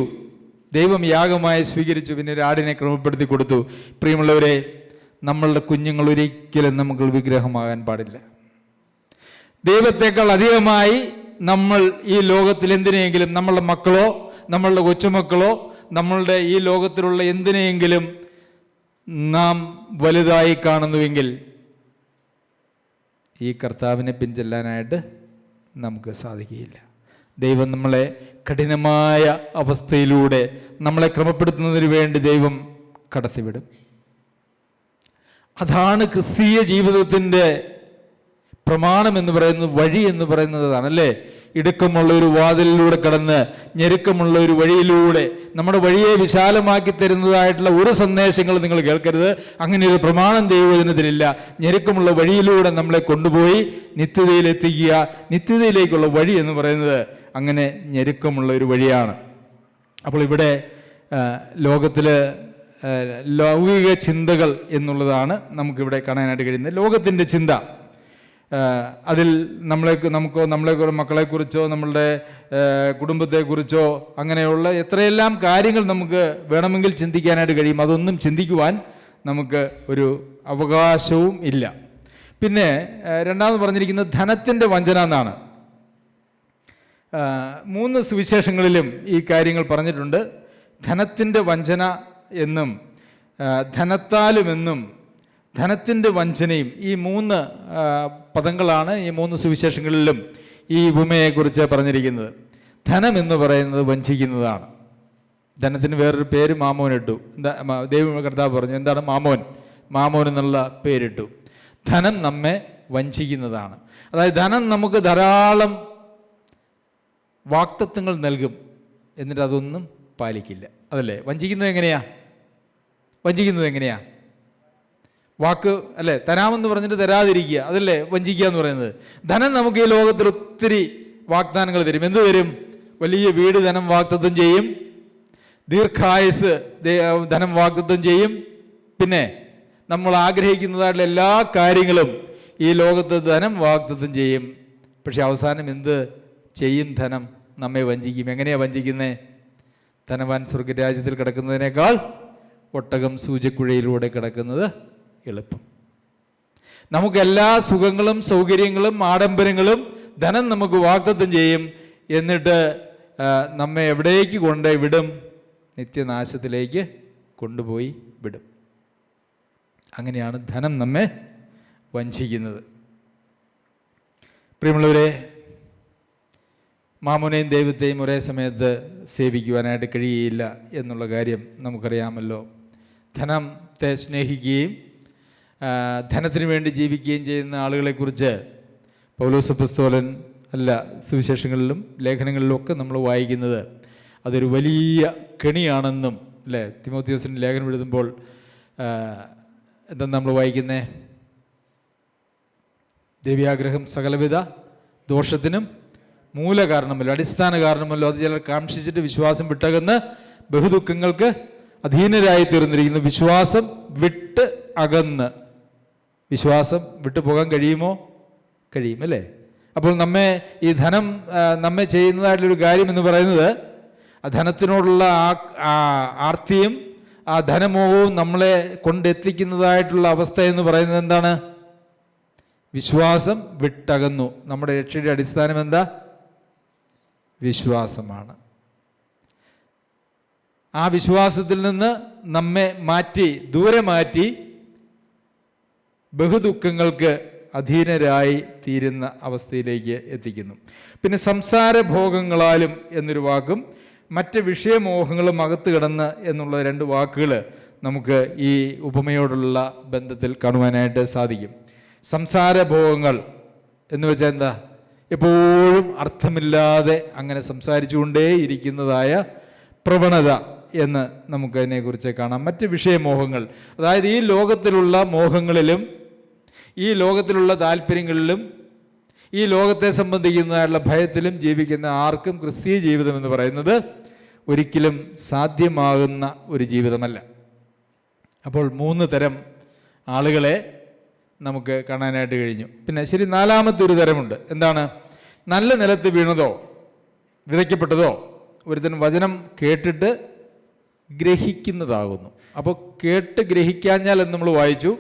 ദൈവം യാഗമായി സ്വീകരിച്ചു, പിന്നെ ഒരു ആടിനെ ക്രമപ്പെടുത്തി കൊടുത്തു. പ്രിയമുള്ളവരെ, നമ്മളുടെ കുഞ്ഞുങ്ങൾ ഒരിക്കലും നമുക്ക് വിഗ്രഹമാകാൻ പാടില്ല. ദൈവത്തെക്കാൾ അധികമായി നമ്മൾ ഈ ലോകത്തിൽ എന്തിനെയെങ്കിലും, നമ്മളുടെ മക്കളോ നമ്മളുടെ കൊച്ചുമക്കളോ നമ്മളുടെ ഈ ലോകത്തിലുള്ള എന്തിനെയെങ്കിലും നാം വലുതായി കാണുന്നുവെങ്കിൽ ഈ കർത്താവിനെ പിൻചെല്ലാനായിട്ട് നമുക്ക് സാധിക്കുകയില്ല. ദൈവം നമ്മളെ കഠിനമായ അവസ്ഥയിലൂടെ നമ്മളെ ക്രമപ്പെടുത്തുന്നതിന് വേണ്ടി ദൈവം കടത്തിവിടും. അതാണ് ക്രിസ്തീയ ജീവിതത്തിൻ്റെ പ്രമാണം എന്ന് പറയുന്നത്, വഴി എന്ന് പറയുന്നത് അതാണല്ലേ. ഇടുക്കമുള്ള ഒരു വാതിലിലൂടെ കടന്ന് ഞെരുക്കമുള്ള ഒരു വഴിയിലൂടെ നമ്മുടെ വഴിയെ വിശാലമാക്കി തരുന്നതായിട്ടുള്ള ഒരു സന്ദേശങ്ങൾ നിങ്ങൾ കേൾക്കരുത്. അങ്ങനെ ഒരു പ്രമാണം ദൈവവചനത്തിലില്ല. ഞെരുക്കമുള്ള വഴിയിലൂടെ നമ്മളെ കൊണ്ടുപോയി നിത്യതയിലെത്തിക്കുക. നിത്യതയിലേക്കുള്ള വഴി എന്ന് പറയുന്നത് അങ്ങനെ ഞെരുക്കമുള്ള ഒരു വഴിയാണ്. അപ്പോൾ ഇവിടെ ലോകത്തിൽ ലൗകിക ചിന്തകൾ എന്നുള്ളതാണ് നമുക്കിവിടെ കാണാനായിട്ട് കഴിയുന്നത്. ലോകത്തിൻ്റെ ചിന്ത, അതിൽ നമ്മളെ മക്കളെക്കുറിച്ചോ നമ്മളുടെ കുടുംബത്തെക്കുറിച്ചോ അങ്ങനെയുള്ള എത്രയെല്ലാം കാര്യങ്ങൾ നമുക്ക് വേണമെങ്കിൽ ചിന്തിക്കാനായിട്ട് കഴിയും. അതൊന്നും ചിന്തിക്കുവാൻ നമുക്ക് ഒരു അവകാശവും ഇല്ല. പിന്നെ രണ്ടാമത് പറഞ്ഞിരിക്കുന്നത് ധനത്തിൻ്റെ വഞ്ചന എന്നാണ്. 3 സുവിശേഷങ്ങളിലും ഈ കാര്യങ്ങൾ പറഞ്ഞിട്ടുണ്ട്. ധനത്തിൻ്റെ വഞ്ചന എന്നും ധനത്താലുമെന്നും ധനത്തിൻ്റെ വഞ്ചനയും, ഈ 3 പദങ്ങളാണ് ഈ 3 സുവിശേഷങ്ങളിലും ഈ ഉപമയെക്കുറിച്ച് പറഞ്ഞിരിക്കുന്നത്. ധനം എന്ന് പറയുന്നത് വഞ്ചിക്കുന്നതാണ്. ധനത്തിന് വേറൊരു പേര് മാമോൻ ഇട്ടു. ദൈവ കർത്താവ് പറഞ്ഞു, എന്താണ് മാമോൻ? മാമോൻ എന്നുള്ള പേരിട്ടു. ധനം നമ്മെ വഞ്ചിക്കുന്നതാണ്. അതായത് ധനം നമുക്ക് ധാരാളം വാഗ്ദത്തങ്ങൾ നൽകും, എന്നിട്ട് അതൊന്നും പാലിക്കില്ല. അതല്ലേ വഞ്ചിക്കുന്നത്? എങ്ങനെയാ? വാക്ക് അല്ലേ, തരാമെന്ന് പറഞ്ഞിട്ട് തരാതിരിക്കുക, അതല്ലേ വഞ്ചിക്കുക എന്ന് പറയുന്നത്. ധനം നമുക്ക് ഈ ലോകത്തിൽ ഒത്തിരി വാഗ്ദാനങ്ങൾ തരും. എന്ത് തരും? വലിയ വീട് ധനം വാഗ്ദത്തം ചെയ്യും, ദീർഘായുസ് ധനം വാഗ്ദത്തം ചെയ്യും, പിന്നെ നമ്മൾ ആഗ്രഹിക്കുന്നതായിട്ടുള്ള എല്ലാ കാര്യങ്ങളും ഈ ലോകത്ത് ധനം വാഗ്ദത്തം ചെയ്യും. പക്ഷെ അവസാനം എന്ത് ചെയ്യും? ധനം നമ്മെ വഞ്ചിക്കും. എങ്ങനെയാണ് വഞ്ചിക്കുന്നത്? ധനവാൻ സ്വർഗരാജ്യത്തിൽ കിടക്കുന്നതിനേക്കാൾ ഒട്ടകം സൂചക്കുഴയിലൂടെ കിടക്കുന്നത് എളുപ്പം. നമുക്കെല്ലാ സുഖങ്ങളും സൗകര്യങ്ങളും ആഡംബരങ്ങളും ധനം നമുക്ക് വാഗ്ദത്തം ചെയ്യും. എന്നിട്ട് നമ്മെ എവിടേക്ക് കൊണ്ടുവിടും? നിത്യനാശത്തിലേക്ക് കൊണ്ടുപോയി വിടും. അങ്ങനെയാണ് ധനം നമ്മെ വഞ്ചിക്കുന്നത്. പ്രിയമുള്ളവരെ, മാമോനെയും ദൈവത്തെയും ഒരേ സമയത്ത് സേവിക്കുവാനായിട്ട് കഴിയുകയില്ല എന്നുള്ള കാര്യം നമുക്കറിയാമല്ലോ. ധനത്തെ സ്നേഹിക്കുകയും ധനത്തിന് വേണ്ടി ജീവിക്കുകയും ചെയ്യുന്ന ആളുകളെക്കുറിച്ച് പൗലോസ് അപ്പോസ്തലൻ സുവിശേഷങ്ങളിലും ലേഖനങ്ങളിലും ഒക്കെ നമ്മൾ വായിക്കുന്നത് അതൊരു വലിയ കെണിയാണെന്നും അല്ലേ. തിമോത്തിയോസിന് ലേഖനം എഴുതുമ്പോൾ എന്താ നമ്മൾ വായിക്കുന്നത്? ദ്രവ്യാഗ്രഹം സകലവിധ ദോഷത്തിനും മൂല കാരണമല്ലോ, അടിസ്ഥാന കാരണമല്ലോ. അത് ചിലർ കാംക്ഷിച്ചിട്ട് വിശ്വാസം വിട്ടകന്ന് ബഹുദുഃഖങ്ങൾക്ക് അധീനരായി തീർന്നിരിക്കുന്നു. വിശ്വാസം വിട്ട് അകന്ന്, വിശ്വാസം വിട്ടു പോകാൻ കഴിയുമോ? കഴിയും അല്ലേ. അപ്പോൾ ഈ ധനം നമ്മെ ചെയ്യുന്നതായിട്ടുള്ളൊരു കാര്യം എന്ന് പറയുന്നത്, ആ ധനത്തിനോടുള്ള ആർത്തിയും ആ ധനമോഹവും നമ്മളെ കൊണ്ടെത്തിക്കുന്നതായിട്ടുള്ള അവസ്ഥ എന്ന് പറയുന്നത് എന്താണ്? വിശ്വാസം വിട്ടകന്നു. നമ്മുടെ രക്ഷയുടെ അടിസ്ഥാനം എന്താ? വിശ്വാസമാണ്. ആ വിശ്വാസത്തിൽ നിന്ന് നമ്മെ ദൂരെ മാറ്റി ബഹുദുഃഖങ്ങൾക്ക് അധീനരായി തീരുന്ന അവസ്ഥയിലേക്ക് എത്തിക്കുന്നു. പിന്നെ സംസാരഭോഗങ്ങളാലും എന്നൊരു വാക്കും മറ്റ് വിഷയമോഹങ്ങളും അകത്ത് കിടന്ന് എന്നുള്ള 2 വാക്കുകൾ നമുക്ക് ഈ ഉപമയോടുള്ള ബന്ധത്തിൽ കാണുവാനായിട്ട് സാധിക്കും. സംസാരഭോഗങ്ങൾ എന്ന് വെച്ചാൽ എന്താ? എപ്പോഴും അർത്ഥമില്ലാതെ അങ്ങനെ സംസാരിച്ചുകൊണ്ടേ ഇരിക്കുന്നതായ പ്രവണത എന്ന് നമുക്കതിനെക്കുറിച്ച് കാണാം. മറ്റ് വിഷയമോഹങ്ങൾ, അതായത് ഈ ലോകത്തിലുള്ള മോഹങ്ങളിലും ഈ ലോകത്തിലുള്ള താല്പര്യങ്ങളിലും ഈ ലോകത്തെ സംബന്ധിക്കുന്നതായുള്ള ഭയത്തിലും ജീവിക്കുന്ന ആർക്കും ക്രിസ്തീയ ജീവിതം എന്ന് പറയുന്നത് ഒരിക്കലും സാധ്യമാകുന്ന ഒരു ജീവിതമല്ല. അപ്പോൾ 3 തരം ആളുകളെ നമുക്ക് കാണാനായിട്ട് കഴിഞ്ഞു. പിന്നെ ശരി, 4-മത്തെ ഒരു തരമുണ്ട്. എന്താണ്? നല്ല നിലത്ത് വീണതോ വിതയ്ക്കപ്പെട്ടതോ ഒരുത്തൻ വചനം കേട്ടിട്ട് ഗ്രഹിക്കുന്നതാകുന്നു. അപ്പോൾ കേട്ട് ഗ്രഹിക്കാഞ്ഞാൽ എന്ന് നമ്മൾ വായിച്ചു.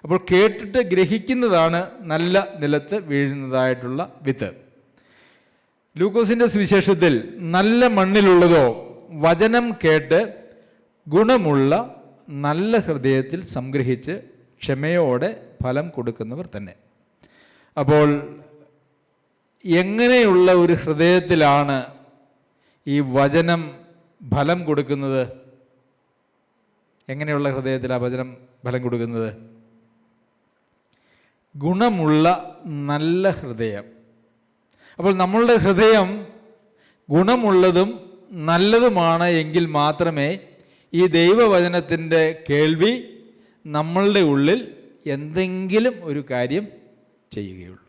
അപ്പോൾ കേട്ടിട്ട് ഗ്രഹിക്കുന്നതാണ് നല്ല നിലത്ത് വീഴുന്നതായിട്ടുള്ള വിത്ത്. ലൂക്കോസിൻ്റെ സുവിശേഷത്തിൽ നല്ല മണ്ണിലുള്ളതോ വചനം കേട്ട് ഗുണമുള്ള നല്ല ഹൃദയത്തിൽ സംഗ്രഹിച്ച് ക്ഷമയോടെ ഫലം കൊടുക്കുന്നവർ തന്നെ. അപ്പോൾ എങ്ങനെയുള്ള ഒരു ഹൃദയത്തിലാണ് ഈ വചനം ഫലം കൊടുക്കുന്നത്? എങ്ങനെയുള്ള ഹൃദയത്തിലാണ് വചനം ഫലം കൊടുക്കുന്നത്? ഗുണമുള്ള നല്ല ഹൃദയം. അപ്പോൾ നമ്മളുടെ ഹൃദയം ഗുണമുള്ളതും നല്ലതുമാണ് എങ്കിൽ മാത്രമേ ഈ ദൈവവചനത്തിൻ്റെ കേൾവി നമ്മളുടെ ഉള്ളിൽ എന്തെങ്കിലും ഒരു കാര്യം ചെയ്യുകയുള്ളൂ.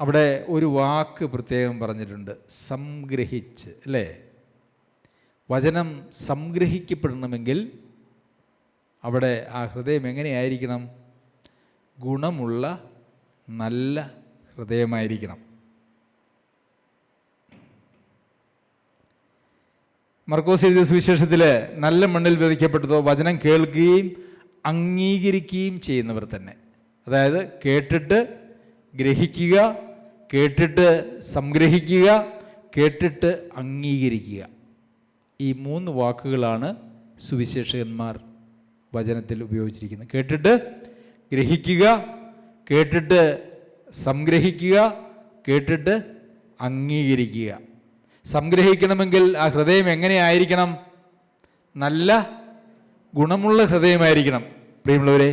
അവിടെ ഒരു വാക്ക് പ്രത്യേകം പറഞ്ഞിട്ടുണ്ട്, സംഗ്രഹിച്ച്, അല്ലേ? വചനം സംഗ്രഹിക്കപ്പെടണമെങ്കിൽ അവിടെ ആ ഹൃദയം എങ്ങനെയായിരിക്കണം? ഗുണമുള്ള നല്ല ഹൃദയമായിരിക്കണം. മർക്കോസ് എഴുതിയ സുവിശേഷത്തിൽ നല്ല മണ്ണിൽ വിതയ്ക്കപ്പെട്ടതോ വചനം കേൾക്കുകയും അംഗീകരിക്കുകയും ചെയ്യുന്നവർ തന്നെ. അതായത് കേട്ടിട്ട് ഗ്രഹിക്കുക, കേട്ടിട്ട് സംഗ്രഹിക്കുക, കേട്ടിട്ട് അംഗീകരിക്കുക. ഈ 3 വാക്കുകളാണ് സുവിശേഷകന്മാർ വചനത്തിൽ ഉപയോഗിച്ചിരിക്കുന്നത്. കേട്ടിട്ട് ഗ്രഹിക്കുക, കേട്ടിട്ട് സംഗ്രഹിക്കുക, കേട്ടിട്ട് അംഗീകരിക്കുക. സംഗ്രഹിക്കണമെങ്കിൽ ആ ഹൃദയം എങ്ങനെയായിരിക്കണം? നല്ല ഗുണമുള്ള ഹൃദയമായിരിക്കണം. പ്രിയമുള്ളവരെ,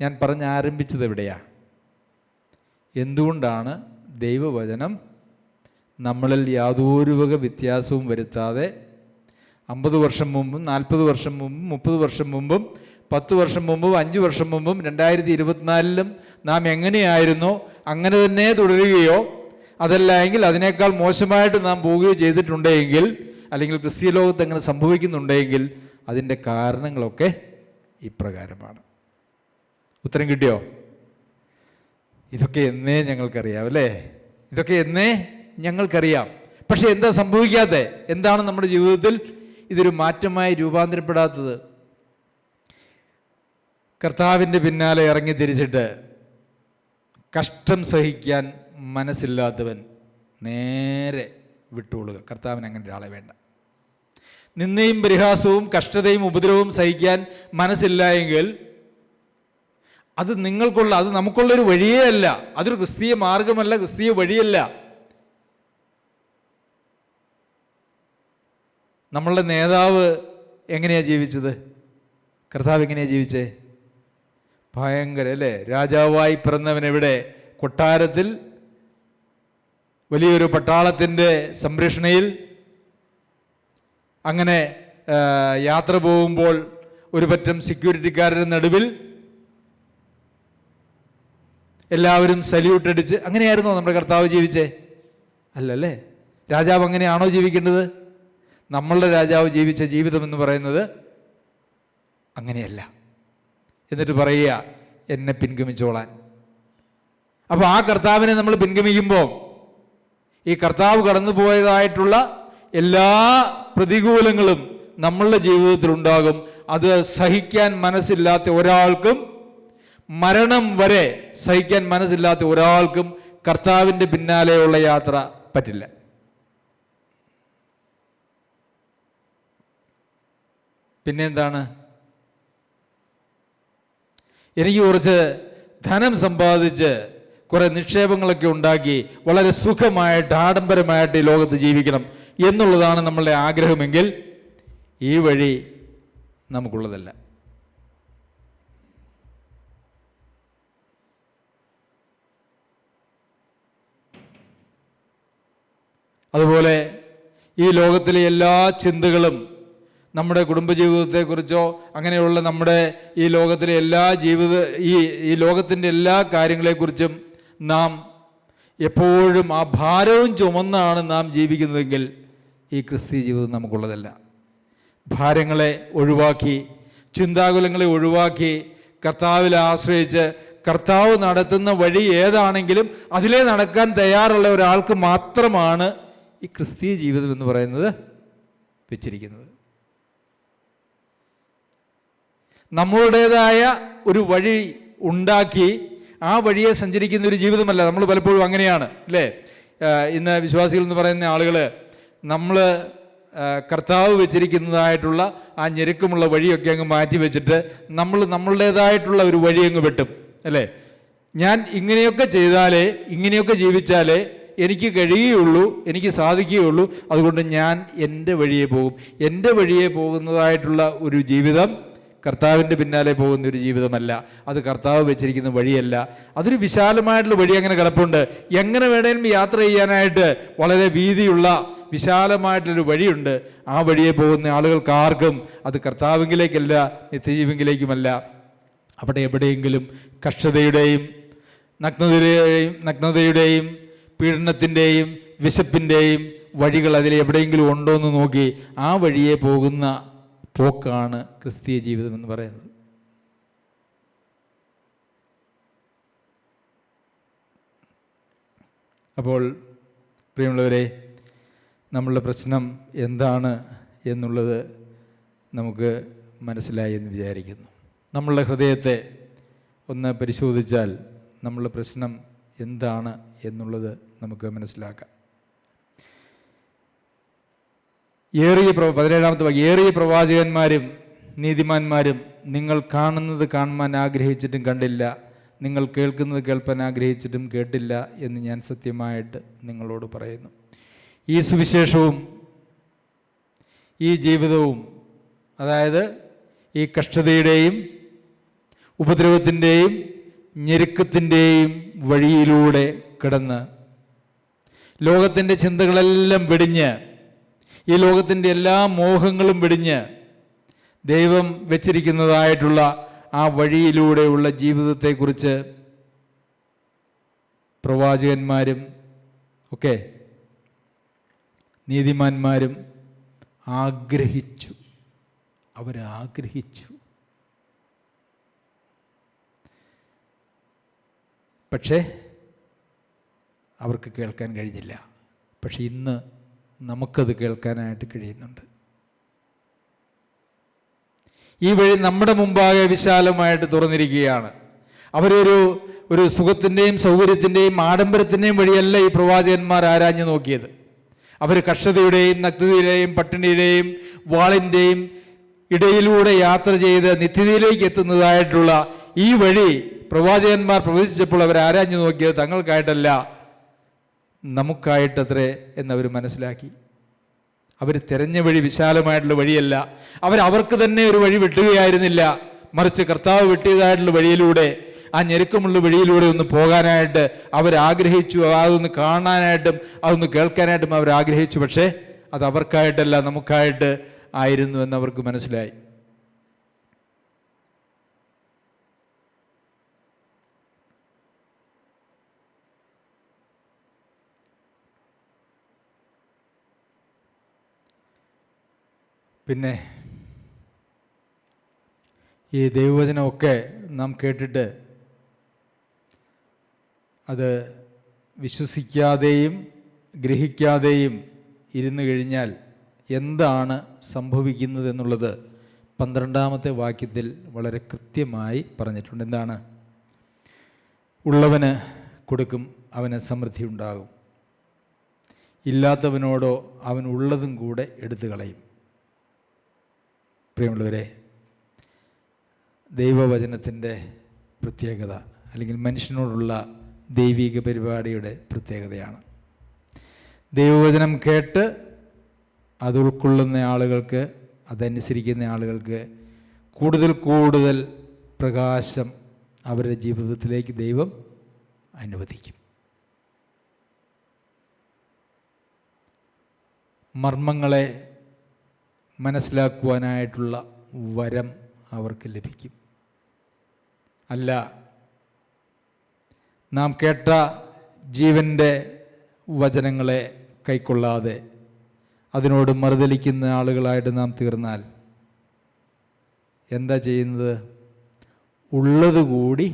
ഞാൻ പറഞ്ഞ് ആരംഭിച്ചത് എവിടെയാണ്? എന്തുകൊണ്ടാണ് ദൈവവചനം നമ്മളിൽ യാതൊരു വക വ്യത്യാസവും വരുത്താതെ 50 വർഷം മുമ്പും 40 വർഷം മുമ്പും 30 വർഷം മുമ്പും 10 വർഷം മുമ്പും 5 വർഷം മുമ്പും 2024 നാം എങ്ങനെയായിരുന്നോ അങ്ങനെ തന്നെ തുടരുകയോ അതല്ല എങ്കിൽ അതിനേക്കാൾ മോശമായിട്ട് നാം പോവുകയോ ചെയ്തിട്ടുണ്ടെങ്കിൽ, അല്ലെങ്കിൽ ക്രിസ്തീയ ലോകത്ത് അങ്ങനെ സംഭവിക്കുന്നുണ്ടെങ്കിൽ അതിൻ്റെ കാരണങ്ങളൊക്കെ ഇപ്രകാരമാണ്. ഉത്തരം കിട്ടിയോ? ഇതൊക്കെ എന്നേ ഞങ്ങൾക്കറിയാം, അല്ലേ? ഇതൊക്കെ എന്നേ ഞങ്ങൾക്കറിയാം. പക്ഷെ എന്താ സംഭവിക്കാതെ? എന്താണ് നമ്മുടെ ജീവിതത്തിൽ ഇതൊരു മാറ്റമായി രൂപാന്തരപ്പെടാത്തത്? കർത്താവിൻ്റെ പിന്നാലെ ഇറങ്ങി തിരിച്ചിട്ട് കഷ്ടം സഹിക്കാൻ മനസ്സില്ലാത്തവൻ നേരെ വിട്ടുകൊള്ളുക. കർത്താവിന് അങ്ങനെ ഒരാളെ വേണ്ട. നിന്ദയും പരിഹാസവും കഷ്ടതയും ഉപദ്രവവും സഹിക്കാൻ മനസ്സില്ല എങ്കിൽ അത് നമുക്കുള്ളൊരു വഴിയേ അല്ല. അതൊരു ക്രിസ്തീയ മാർഗമല്ല, ക്രിസ്തീയ വഴിയല്ല. നമ്മളുടെ നേതാവ് എങ്ങനെയാണ് ജീവിച്ചത്? കർത്താവ് എങ്ങനെയാണ് ജീവിച്ചേ? ഭയങ്കര, അല്ലേ? രാജാവായി പിറന്നവൻ എവിടെ? കൊട്ടാരത്തിൽ വലിയൊരു പട്ടാളത്തിൻ്റെ സംരക്ഷണയിൽ. അങ്ങനെ യാത്ര പോകുമ്പോൾ ഒരു പറ്റം സെക്യൂരിറ്റിക്കാരുടെ നടുവിൽ എല്ലാവരും സല്യൂട്ട് അടിച്ച്. അങ്ങനെയായിരുന്നോ നമ്മുടെ കർത്താവ് ജീവിച്ചേ? അല്ലല്ലേ? രാജാവ് അങ്ങനെയാണോ ജീവിക്കേണ്ടത്? നമ്മളുടെ രാജാവ് ജീവിച്ച ജീവിതം എന്ന് പറയുന്നത് അങ്ങനെയല്ല. എന്നിട്ട് പറയുക, എന്നെ പിൻഗമിച്ചോളാൻ. അപ്പോൾ ആ കർത്താവിനെ നമ്മൾ പിൻഗമിക്കുമ്പോൾ ഈ കർത്താവ് കടന്നു പോയതായിട്ടുള്ള എല്ലാ പ്രതികൂലങ്ങളും നമ്മളുടെ ജീവിതത്തിൽ ഉണ്ടാകും. അത് സഹിക്കാൻ മനസ്സില്ലാത്ത ഒരാൾക്കും, മരണം വരെ സഹിക്കാൻ മനസ്സില്ലാത്ത ഒരാൾക്കും കർത്താവിൻ്റെ പിന്നാലെയുള്ള യാത്ര പറ്റില്ല. പിന്നെ എന്താണ്? എനിക്ക് കുറച്ച് ധനം സമ്പാദിച്ച് കുറെ നിക്ഷേപങ്ങളൊക്കെ ഉണ്ടാക്കി വളരെ സുഖമായിട്ട് ആഡംബരമായിട്ട് ഈ ലോകത്ത് ജീവിക്കണം എന്നുള്ളതാണ് നമ്മളുടെ ആഗ്രഹമെങ്കിൽ ഈ വഴി നമുക്കുള്ളതല്ല. അതുപോലെ ഈ ലോകത്തിലെ എല്ലാ ചിന്തകളും നമ്മുടെ കുടുംബജീവിതത്തെക്കുറിച്ചോ അങ്ങനെയുള്ള നമ്മുടെ ഈ ലോകത്തിലെ എല്ലാ ഈ ലോകത്തിൻ്റെ എല്ലാ കാര്യങ്ങളെക്കുറിച്ചും നാം എപ്പോഴും ആ ഭാരവും ചുമന്നാണ് നാം ജീവിക്കുന്നതെങ്കിൽ ഈ ക്രിസ്തീയ ജീവിതം നമുക്കുള്ളതല്ല. ഭാരങ്ങളെ ഒഴിവാക്കി, ചിന്താകുലങ്ങളെ ഒഴിവാക്കി, കർത്താവിൽ ആശ്രയിച്ച് കർത്താവ് നടത്തുന്ന വഴി ഏതാണെങ്കിലും അതിലേ നടക്കാൻ തയ്യാറുള്ള ഒരാൾക്ക് മാത്രമാണ് ഈ ക്രിസ്തീയ ജീവിതം എന്ന് പറയുന്നത് വെച്ചിരിക്കുന്നത്. നമ്മളുടേതായ ഒരു വഴി ഉണ്ടാക്കി ആ വഴിയെ സഞ്ചരിക്കുന്ന ഒരു ജീവിതമല്ല. നമ്മൾ പലപ്പോഴും അങ്ങനെയാണ് അല്ലേ? ഇന്ന് വിശ്വാസികൾ എന്ന് പറയുന്ന ആളുകൾ നമ്മൾ കർത്താവ് വെച്ചിരിക്കുന്നതായിട്ടുള്ള ആ ഞെരുക്കമുള്ള വഴിയൊക്കെ അങ്ങ് മാറ്റി വെച്ചിട്ട് നമ്മളുടേതായിട്ടുള്ള ഒരു വഴി അങ്ങ് വെട്ടും അല്ലേ? ഞാൻ ഇങ്ങനെയൊക്കെ ചെയ്താലേ, ഇങ്ങനെയൊക്കെ ജീവിച്ചാലേ എനിക്ക് കഴിയുകയുള്ളൂ, എനിക്ക് സാധിക്കുകയുള്ളൂ, അതുകൊണ്ട് ഞാൻ എൻ്റെ വഴിയെ പോകും. എൻ്റെ വഴിയെ പോകുന്നതായിട്ടുള്ള ഒരു ജീവിതം കർത്താവിൻ്റെ പിന്നാലെ പോകുന്ന ഒരു ജീവിതമല്ല. അത് കർത്താവ് വെച്ചിരിക്കുന്ന വഴിയല്ല. അതൊരു വിശാലമായിട്ടുള്ള വഴി അങ്ങനെ കിടപ്പുണ്ട്. എങ്ങനെ വേണേലും യാത്ര ചെയ്യാനായിട്ട് വളരെ വീതിയുള്ള വിശാലമായിട്ടുള്ളൊരു വഴിയുണ്ട്. ആ വഴിയെ പോകുന്ന ആളുകൾക്ക് ആർക്കും അത് കർത്താവിങ്കിലേക്കല്ല, നിത്യജീവങ്കിലേക്കുമല്ല. അവിടെ എവിടെയെങ്കിലും കഷ്ടതയുടെയും നഗ്നതയുടെയും പീഡനത്തിൻ്റെയും വിശപ്പിൻ്റെയും വഴികൾ അതിൽ എവിടെയെങ്കിലും ഉണ്ടോ എന്ന് നോക്കി ആ വഴിയെ പോകുന്ന പോക്കാണ് ക്രിസ്തീയ ജീവിതം എന്ന് പറയുന്നത്. അപ്പോൾ പ്രിയമുള്ളവരെ, നമ്മളുടെ പ്രശ്നം എന്താണ് എന്നുള്ളത് നമുക്ക് മനസ്സിലായി എന്ന് വിചാരിക്കുന്നു. നമ്മളുടെ ഹൃദയത്തെ ഒന്ന് പരിശോധിച്ചാൽ നമ്മളുടെ പ്രശ്നം എന്താണ് എന്നുള്ളത് നമുക്ക് മനസ്സിലാക്കാം. 17-ാമത്തെ വാക്യം, ഏറിയ പ്രവാചകന്മാരും നീതിമാന്മാരും നിങ്ങൾ കാണുന്നത് കാണുവാൻ ആഗ്രഹിച്ചിട്ടും കണ്ടില്ല, നിങ്ങൾ കേൾക്കുന്നത് കേൾപ്പാൻ ആഗ്രഹിച്ചിട്ടും കേട്ടില്ല എന്ന് ഞാൻ സത്യമായിട്ട് നിങ്ങളോട് പറയുന്നു. ഈ സുവിശേഷവും ഈ ജീവിതവും, അതായത് ഈ കഷ്ടതയുടെയും ഉപദ്രവത്തിൻ്റെയും ഞെരുക്കത്തിൻ്റെയും വഴിയിലൂടെ കിടന്ന് ലോകത്തിൻ്റെ ചിന്തകളെല്ലാം വെടിഞ്ഞ്, ഈ ലോകത്തിൻ്റെ എല്ലാ മോഹങ്ങളും വെടിഞ്ഞ് ദൈവം വെച്ചിരിക്കുന്നതായിട്ടുള്ള ആ വഴിയിലൂടെയുള്ള ജീവിതത്തെക്കുറിച്ച് പ്രവാചകന്മാരും ഒക്കെ നീതിമാന്മാരും ആഗ്രഹിച്ചു. അവരാഗ്രഹിച്ചു. പക്ഷേ അവർക്ക് കേൾക്കാൻ കഴിഞ്ഞില്ല. പക്ഷെ ഇന്ന് നമുക്കത് കേൾക്കാനായിട്ട് കഴിയുന്നുണ്ട്. ഈ വഴി നമ്മുടെ മുമ്പാകെ വിശാലമായിട്ട് തുറന്നിരിക്കുകയാണ്. ഒരു സുഖത്തിൻ്റെയും സൗകര്യത്തിൻ്റെയും ആഡംബരത്തിൻ്റെയും വഴിയല്ല ഈ പ്രവാചകന്മാർ ആരാഞ്ഞു നോക്കിയത്. അവർ കഷ്ടതയുടെയും നഗ്നതയുടെയും പട്ടിണിയുടെയും വാളിൻ്റെയും ഇടയിലൂടെ യാത്ര ചെയ്ത് നിത്യതയിലേക്ക് എത്തുന്നതായിട്ടുള്ള ഈ വഴി പ്രവാചകന്മാർ പ്രവചിച്ചപ്പോൾ അവർ ആരാഞ്ഞു നോക്കിയത് തങ്ങൾക്കായിട്ടല്ല, നമുക്കായിട്ടത്രേ എന്നവർ മനസ്സിലാക്കി. അവർ തിരഞ്ഞ വഴി വിശാലമായിട്ടുള്ള വഴിയല്ല. അവർക്ക് തന്നെ ഒരു വഴി വെട്ടുകയായിരുന്നില്ല, മറിച്ച് കർത്താവ് വെട്ടിയതായിട്ടുള്ള വഴിയിലൂടെ, ആ ഞെരുക്കമുള്ള വഴിയിലൂടെ ഒന്ന് പോകാനായിട്ട് അവരാഗ്രഹിച്ചു. അതൊന്ന് കാണാനായിട്ടും അതൊന്ന് കേൾക്കാനായിട്ടും അവരാഗ്രഹിച്ചു. പക്ഷേ അത് അവർക്കായിട്ടല്ല, നമുക്കായിട്ട് ആയിരുന്നു എന്നവർക്ക് മനസ്സിലായി. പിന്നെ ഈ ദൈവവചനമൊക്കെ നാം കേട്ടിട്ട് അത് വിശ്വസിക്കാതെയും ഗ്രഹിക്കാതെയും ഇരുന്നു കഴിഞ്ഞാൽ എന്താണ് സംഭവിക്കുന്നത് എന്നുള്ളത് 12-ാമത്തെ വാക്യത്തിൽ വളരെ കൃത്യമായി പറഞ്ഞിട്ടുണ്ട്. എന്താണ്? ഉള്ളവന് കൊടുക്കും, അവന് സമൃദ്ധി ഉണ്ടാകും. ഇല്ലാത്തവനോടോ അവൻ ഉള്ളതും കൂടെ എടുത്തു കളയും. പ്രിയമുള്ളവരെ, ദൈവവചനത്തിൻ്റെ പ്രത്യേകത, അല്ലെങ്കിൽ മനുഷ്യനോടുള്ള ദൈവിക പരിപാടിയുടെ പ്രത്യേകതയാണ്. ദൈവവചനം കേട്ട് അത് ഉൾക്കൊള്ളുന്ന ആളുകൾക്ക്, അതനുസരിക്കുന്ന ആളുകൾക്ക് കൂടുതൽ കൂടുതൽ പ്രകാശം അവരുടെ ജീവിതത്തിലേക്ക് ദൈവം അനുവദിക്കും. മർമ്മങ്ങളെ മനസ്സിലാക്കുവാനായിട്ടുള്ള വരം അവർക്ക് ലഭിക്കും. അല്ല, നാം കേട്ട ജീവൻ്റെ വചനങ്ങളെ കൈക്കൊള്ളാതെ അതിനോട് മറുതലിക്കുന്ന ആളുകളായിട്ട് നാം തീർന്നാൽ എന്താ ചെയ്യുന്നത്? ഉള്ളതുകൂടി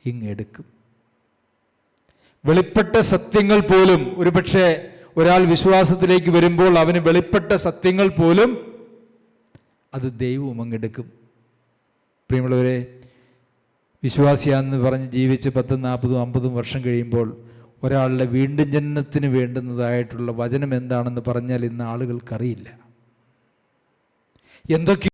ഇങ്ങെടുക്കും. വെളിപ്പെട്ട സത്യങ്ങൾ പോലും, ഒരുപക്ഷെ ഒരാൾ വിശ്വാസത്തിലേക്ക് വരുമ്പോൾ അവന് വെളിപ്പെട്ട സത്യങ്ങൾ പോലും അത് ദൈവം അങ്ങെടുക്കും. പ്രിയമുള്ളവരെ, വിശ്വാസിയാണെന്ന് പറഞ്ഞ് ജീവിച്ച് 10, 40, 50 വർഷം കഴിയുമ്പോൾ ഒരാളുടെ വീണ്ടും ജനനത്തിന് വേണ്ടുന്നതായിട്ടുള്ള വചനം എന്താണെന്ന് പറഞ്ഞാൽ ഇന്ന് ആളുകൾക്കറിയില്ല. എന്തൊക്കെ